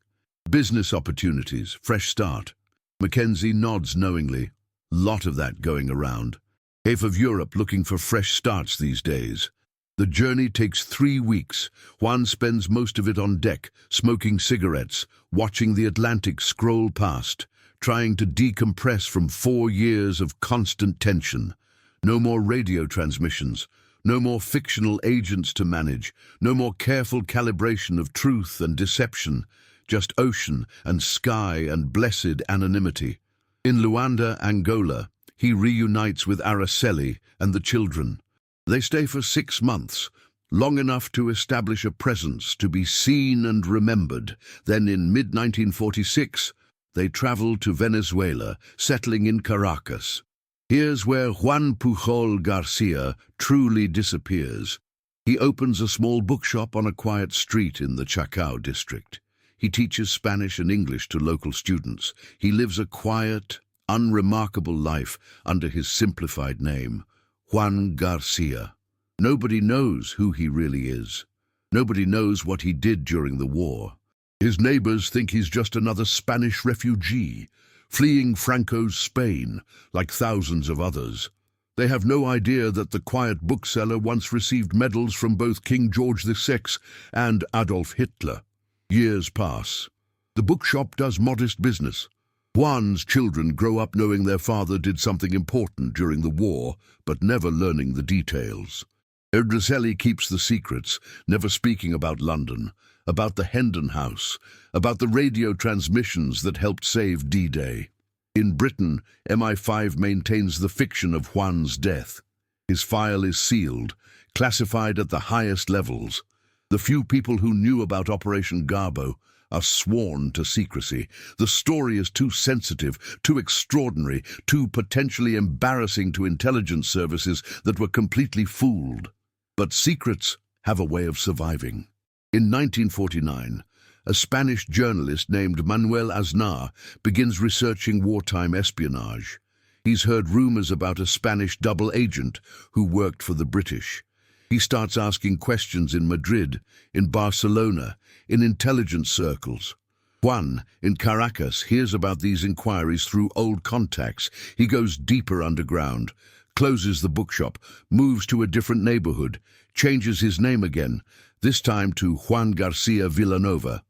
Business opportunities, fresh start. Mackenzie nods knowingly. Lot of that going around. Half of Europe looking for fresh starts these days. The journey takes 3 weeks. Juan spends most of it on deck, smoking cigarettes, watching the Atlantic scroll past, trying to decompress from 4 years of constant tension. No more radio transmissions, no more fictional agents to manage, no more careful calibration of truth and deception, just ocean and sky and blessed anonymity. In Luanda, Angola, he reunites with Araceli and the children. They stay for 6 months, long enough to establish a presence, to be seen and remembered. Then in mid-1946, they travel to Venezuela, settling in Caracas. Here's where Juan Pujol Garcia truly disappears. He opens a small bookshop on a quiet street in the Chacao district. He teaches Spanish and English to local students. He lives a quiet, unremarkable life under his simplified name, Juan Garcia. Nobody knows who he really is. Nobody knows what he did during the war. His neighbors think he's just another Spanish refugee, fleeing Franco's Spain, like thousands of others. They have no idea that the quiet bookseller once received medals from both King George VI and Adolf Hitler. Years pass. The bookshop does modest business. Juan's children grow up knowing their father did something important during the war, but never learning the details. Araceli keeps the secrets, never speaking about London, about the Hendon House, about the radio transmissions that helped save D-Day. In Britain, MI5 maintains the fiction of Juan's death. His file is sealed, classified at the highest levels. The few people who knew about Operation Garbo are sworn to secrecy. The story is too sensitive, too extraordinary, too potentially embarrassing to intelligence services that were completely fooled. But secrets have a way of surviving. In 1949, a Spanish journalist named Manuel Aznar begins researching wartime espionage. He's heard rumors about a Spanish double agent who worked for the British. He starts asking questions in Madrid, in Barcelona, in intelligence circles. Juan, in Caracas, hears about these inquiries through old contacts. He goes deeper underground, closes the bookshop, moves to a different neighborhood, changes his name again, this time to Juan Garcia Villanova.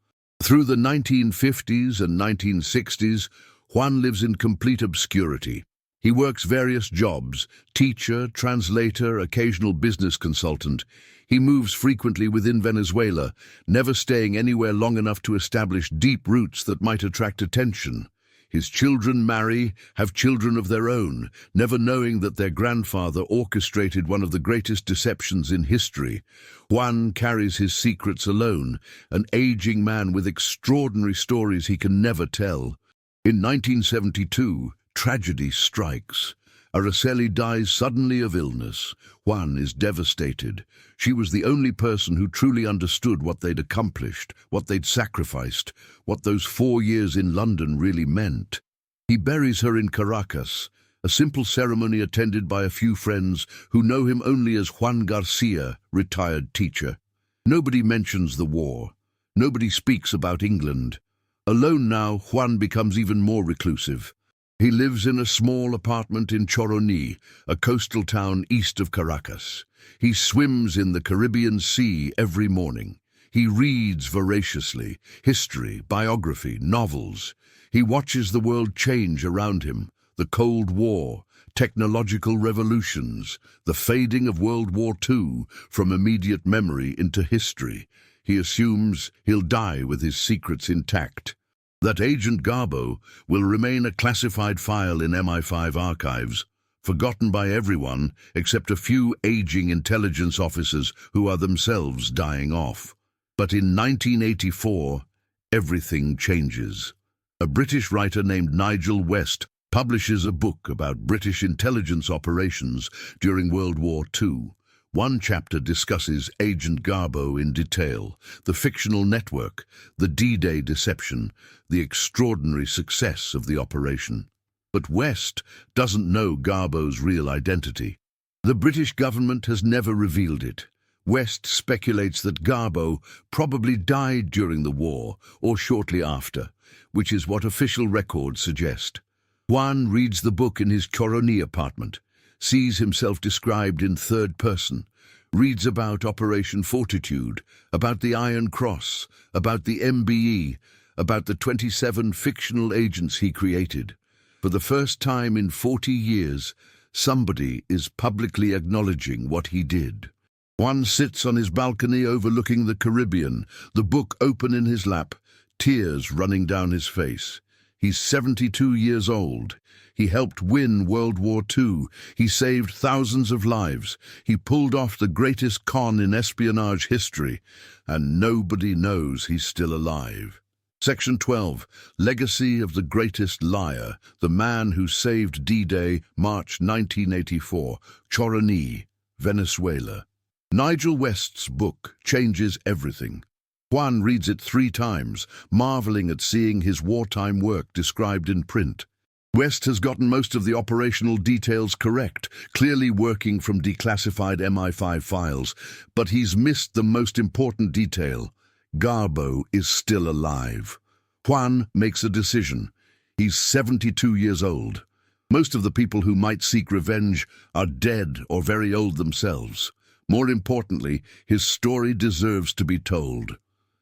Through the 1950s and 1960s, Juan lives in complete obscurity. He works various jobs: teacher, translator, occasional business consultant. He moves frequently within Venezuela, never staying anywhere long enough to establish deep roots that might attract attention. His children marry, have children of their own, never knowing that their grandfather orchestrated one of the greatest deceptions in history. Juan carries his secrets alone, an aging man with extraordinary stories he can never tell. In 1972, tragedy strikes. Araceli dies suddenly of illness. Juan is devastated. She was the only person who truly understood what they'd accomplished, what they'd sacrificed, what those 4 years in London really meant. He buries her in Caracas, a simple ceremony attended by a few friends who know him only as Juan Garcia, retired teacher. Nobody mentions the war. Nobody speaks about England. Alone now, Juan becomes even more reclusive. He lives in a small apartment in Choroní, a coastal town east of Caracas. He swims in the Caribbean Sea every morning. He reads voraciously, history, biography, novels. He watches the world change around him, the Cold War, technological revolutions, the fading of World War II from immediate memory into history. He assumes he'll die with his secrets intact. That Agent Garbo will remain a classified file in MI5 archives, forgotten by everyone except a few aging intelligence officers who are themselves dying off. But in 1984, everything changes. A British writer named Nigel West publishes a book about British intelligence operations during World War II. One chapter discusses Agent Garbo in detail, the fictional network, the D-Day deception, the extraordinary success of the operation. But West doesn't know Garbo's real identity. The British government has never revealed it. West speculates that Garbo probably died during the war or shortly after, which is what official records suggest. Juan reads the book in his Choroní apartment, sees himself described in third person, reads about Operation Fortitude, about the Iron Cross, about the MBE, about the 27 fictional agents he created. For the first time in 40 years, somebody is publicly acknowledging what he did. Juan sits on his balcony overlooking the Caribbean, the book open in his lap, tears running down his face. He's 72 years old. He helped win World War II. He saved thousands of lives. He pulled off the greatest con in espionage history, and nobody knows he's still alive. Section 12, Legacy of the Greatest Liar, the man who saved D-Day, March 1984, Choroní, Venezuela. Nigel West's book changes everything. Juan reads it 3 times, marveling at seeing his wartime work described in print. West has gotten most of the operational details correct, clearly working from declassified MI5 files, but he's missed the most important detail. Garbo is still alive. Juan makes a decision. He's 72 years old. Most of the people who might seek revenge are dead or very old themselves. More importantly, his story deserves to be told.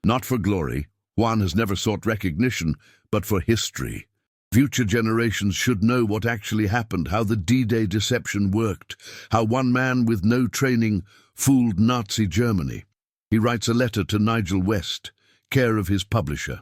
Not for glory, Juan has never sought recognition, but for history. Future generations should know what actually happened, how the D-Day deception worked, how one man with no training fooled Nazi Germany. He writes a letter to Nigel West, care of his publisher.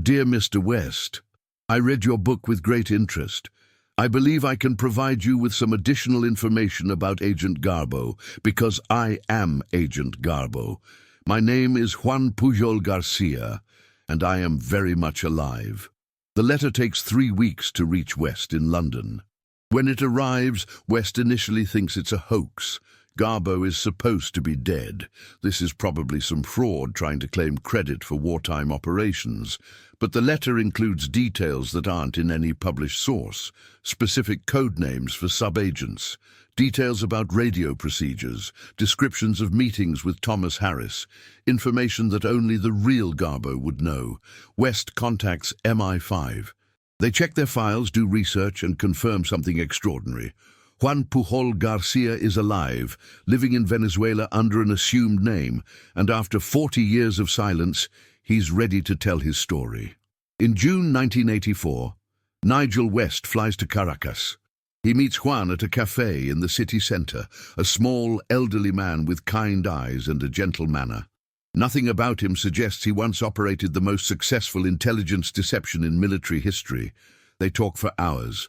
Dear Mr. West, I read your book with great interest. I believe I can provide you with some additional information about Agent Garbo, because I am Agent Garbo. My name is Juan Pujol Garcia, and I am very much alive. The letter takes 3 weeks to reach West in London. When it arrives, West initially thinks it's a hoax. Garbo is supposed to be dead. This is probably some fraud trying to claim credit for wartime operations. But the letter includes details that aren't in any published source, specific code names for sub-agents, details about radio procedures, descriptions of meetings with Thomas Harris, information that only the real Garbo would know. West contacts MI5. They check their files, do research, and confirm something extraordinary. Juan Pujol Garcia is alive, living in Venezuela under an assumed name, and after 40 years of silence, he's ready to tell his story. In June 1984, Nigel West flies to Caracas. He meets Juan at a cafe in the city center, a small, elderly man with kind eyes and a gentle manner. Nothing about him suggests he once operated the most successful intelligence deception in military history. They talk for hours.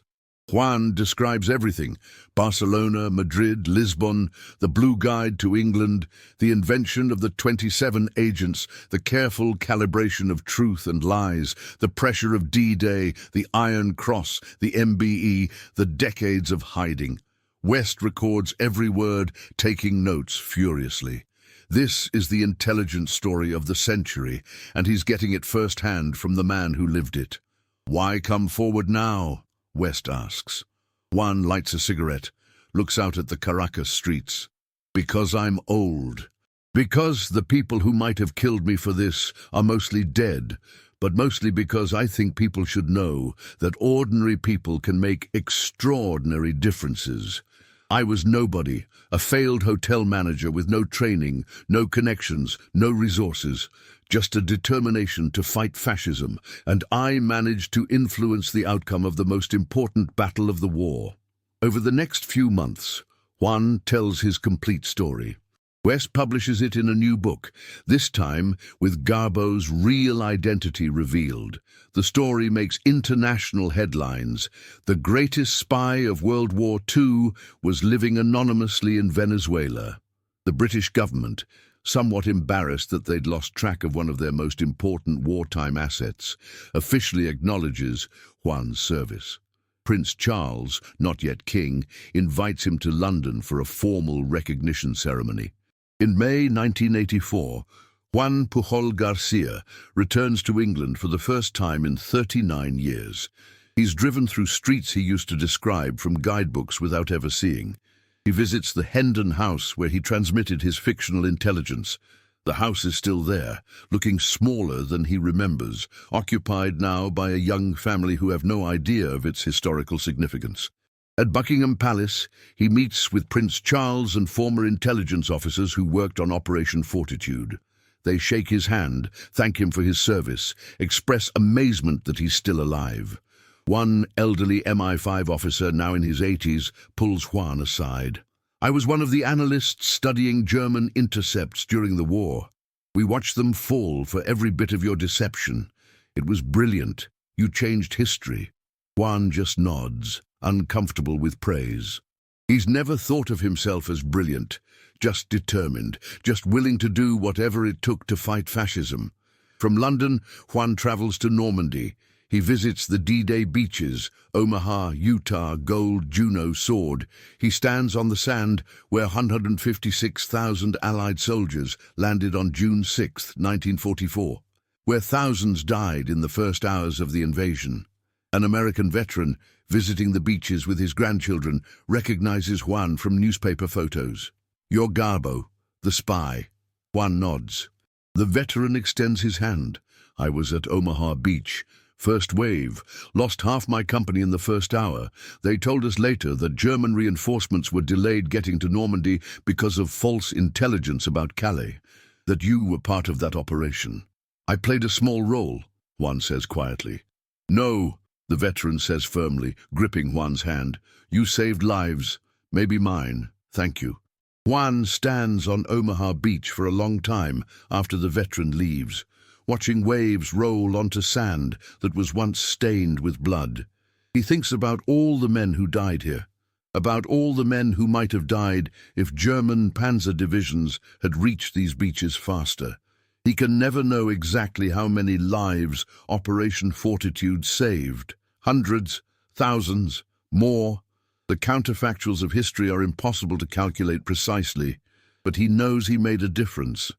Juan describes everything: Barcelona, Madrid, Lisbon, the Blue Guide to England, the invention of the 27 agents, the careful calibration of truth and lies, the pressure of D-Day, the Iron Cross, the MBE, the decades of hiding. West records every word, taking notes furiously. This is the intelligence story of the century, and he's getting it firsthand from the man who lived it. Why come forward now? West asks. Juan lights a cigarette, looks out at the Caracas streets. Because I'm old. Because the people who might have killed me for this are mostly dead, but mostly because I think people should know that ordinary people can make extraordinary differences. I was nobody, a failed hotel manager with no training, no connections, no resources, just a determination to fight fascism, and I managed to influence the outcome of the most important battle of the war. Over the next few months, Juan tells his complete story. West publishes it in a new book, this time with Garbo's real identity revealed. The story makes international headlines. The greatest spy of World War II was living anonymously in Venezuela. The British government, somewhat embarrassed that they'd lost track of one of their most important wartime assets, officially acknowledges Juan's service. Prince Charles, not yet king, invites him to London for a formal recognition ceremony. In May 1984, Juan Pujol Garcia returns to England for the first time in 39 years. He's driven through streets he used to describe from guidebooks without ever seeing. He visits the Hendon house where he transmitted his fictional intelligence. The house is still there, looking smaller than he remembers, occupied now by a young family who have no idea of its historical significance. At Buckingham Palace, he meets with Prince Charles and former intelligence officers who worked on Operation Fortitude. They shake his hand, thank him for his service, express amazement that he's still alive. One elderly MI5 officer, now in his 80s, pulls Juan aside. I was one of the analysts studying German intercepts during the war. We watched them fall for every bit of your deception. It was brilliant. You changed history. Juan just nods, uncomfortable with praise. He's never thought of himself as brilliant, just determined, just willing to do whatever it took to fight fascism. From London, Juan travels to Normandy. He visits the D-Day beaches, Omaha, Utah, Gold, Juno, Sword. He stands on the sand where 156,000 Allied soldiers landed on June 6, 1944, where thousands died in the first hours of the invasion. An American veteran, visiting the beaches with his grandchildren, recognizes Juan from newspaper photos. You're Garbo, the spy. Juan nods. The veteran extends his hand. I was at Omaha Beach. First wave. Lost half my company in the first hour. They told us later that German reinforcements were delayed getting to Normandy because of false intelligence about Calais. That you were part of that operation. I played a small role, Juan says quietly. No, the veteran says firmly, gripping Juan's hand. You saved lives. Maybe mine. Thank you. Juan stands on Omaha Beach for a long time after the veteran leaves, watching waves roll onto sand that was once stained with blood. He thinks about all the men who died here, about all the men who might have died if German panzer divisions had reached these beaches faster. He can never know exactly how many lives Operation Fortitude saved. Hundreds, thousands, more. The counterfactuals of history are impossible to calculate precisely, but he knows he made a difference.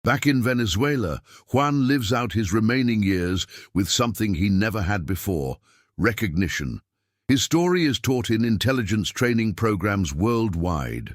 Back in Venezuela, Juan lives out his remaining years with something he never had before: recognition. His story is taught in intelligence training programs worldwide.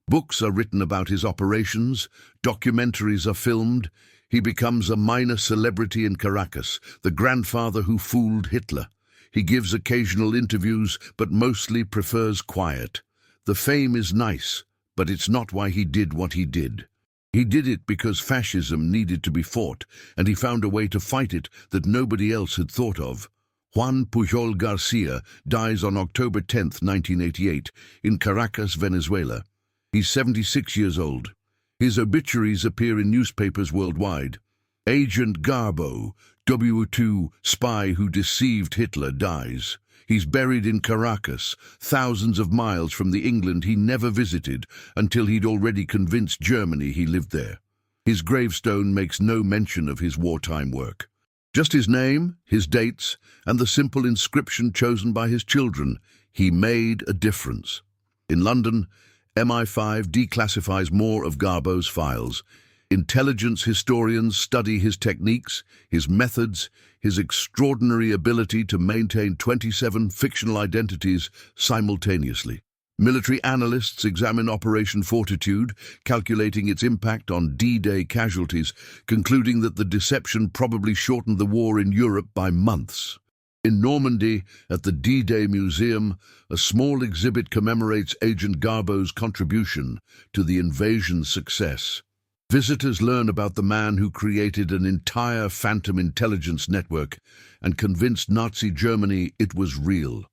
Books are written about his operations, documentaries are filmed. He becomes a minor celebrity in Caracas, the grandfather who fooled Hitler. He gives occasional interviews, but mostly prefers quiet. The fame is nice, but it's not why he did what he did. He did it because fascism needed to be fought, and he found a way to fight it that nobody else had thought of. Juan Pujol Garcia dies on October 10, 1988, in Caracas, Venezuela. He's 76 years old. His obituaries appear in newspapers worldwide. Agent Garbo, WWII spy who deceived Hitler, dies. He's buried in Caracas, thousands of miles from the England he never visited until he'd already convinced Germany he lived there. His gravestone makes no mention of his wartime work. Just his name, his dates, and the simple inscription chosen by his children: he made a difference. In London, MI5 declassifies more of Garbo's files. Intelligence historians study his techniques, his methods, his extraordinary ability to maintain 27 fictional identities simultaneously. Military analysts examine Operation Fortitude, calculating its impact on D-Day casualties, concluding that the deception probably shortened the war in Europe by months. In Normandy, at the D-Day Museum, a small exhibit commemorates Agent Garbo's contribution to the invasion's success. Visitors learn about the man who created an entire phantom intelligence network and convinced Nazi Germany it was real.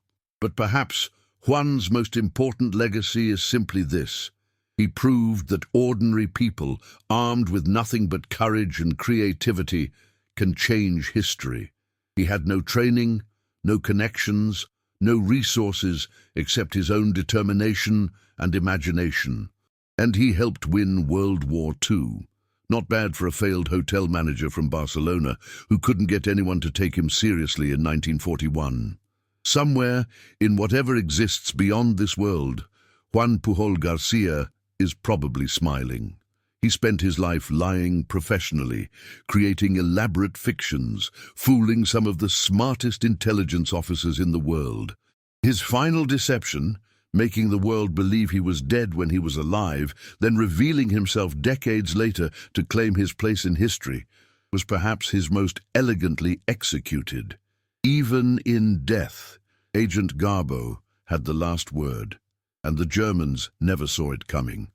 But perhaps Juan's most important legacy is simply this: he proved that ordinary people, armed with nothing but courage and creativity, can change history. He had no training, no connections, no resources except his own determination and imagination. And he helped win World War II. Not bad for a failed hotel manager from Barcelona who couldn't get anyone to take him seriously in 1941. Somewhere, in whatever exists beyond this world, Juan Pujol Garcia is probably smiling. He spent his life lying professionally, creating elaborate fictions, fooling some of the smartest intelligence officers in the world. His final deception, making the world believe he was dead when he was alive, then revealing himself decades later to claim his place in history, was perhaps his most elegantly executed. Even in death, Agent Garbo had the last word, and the Germans never saw it coming.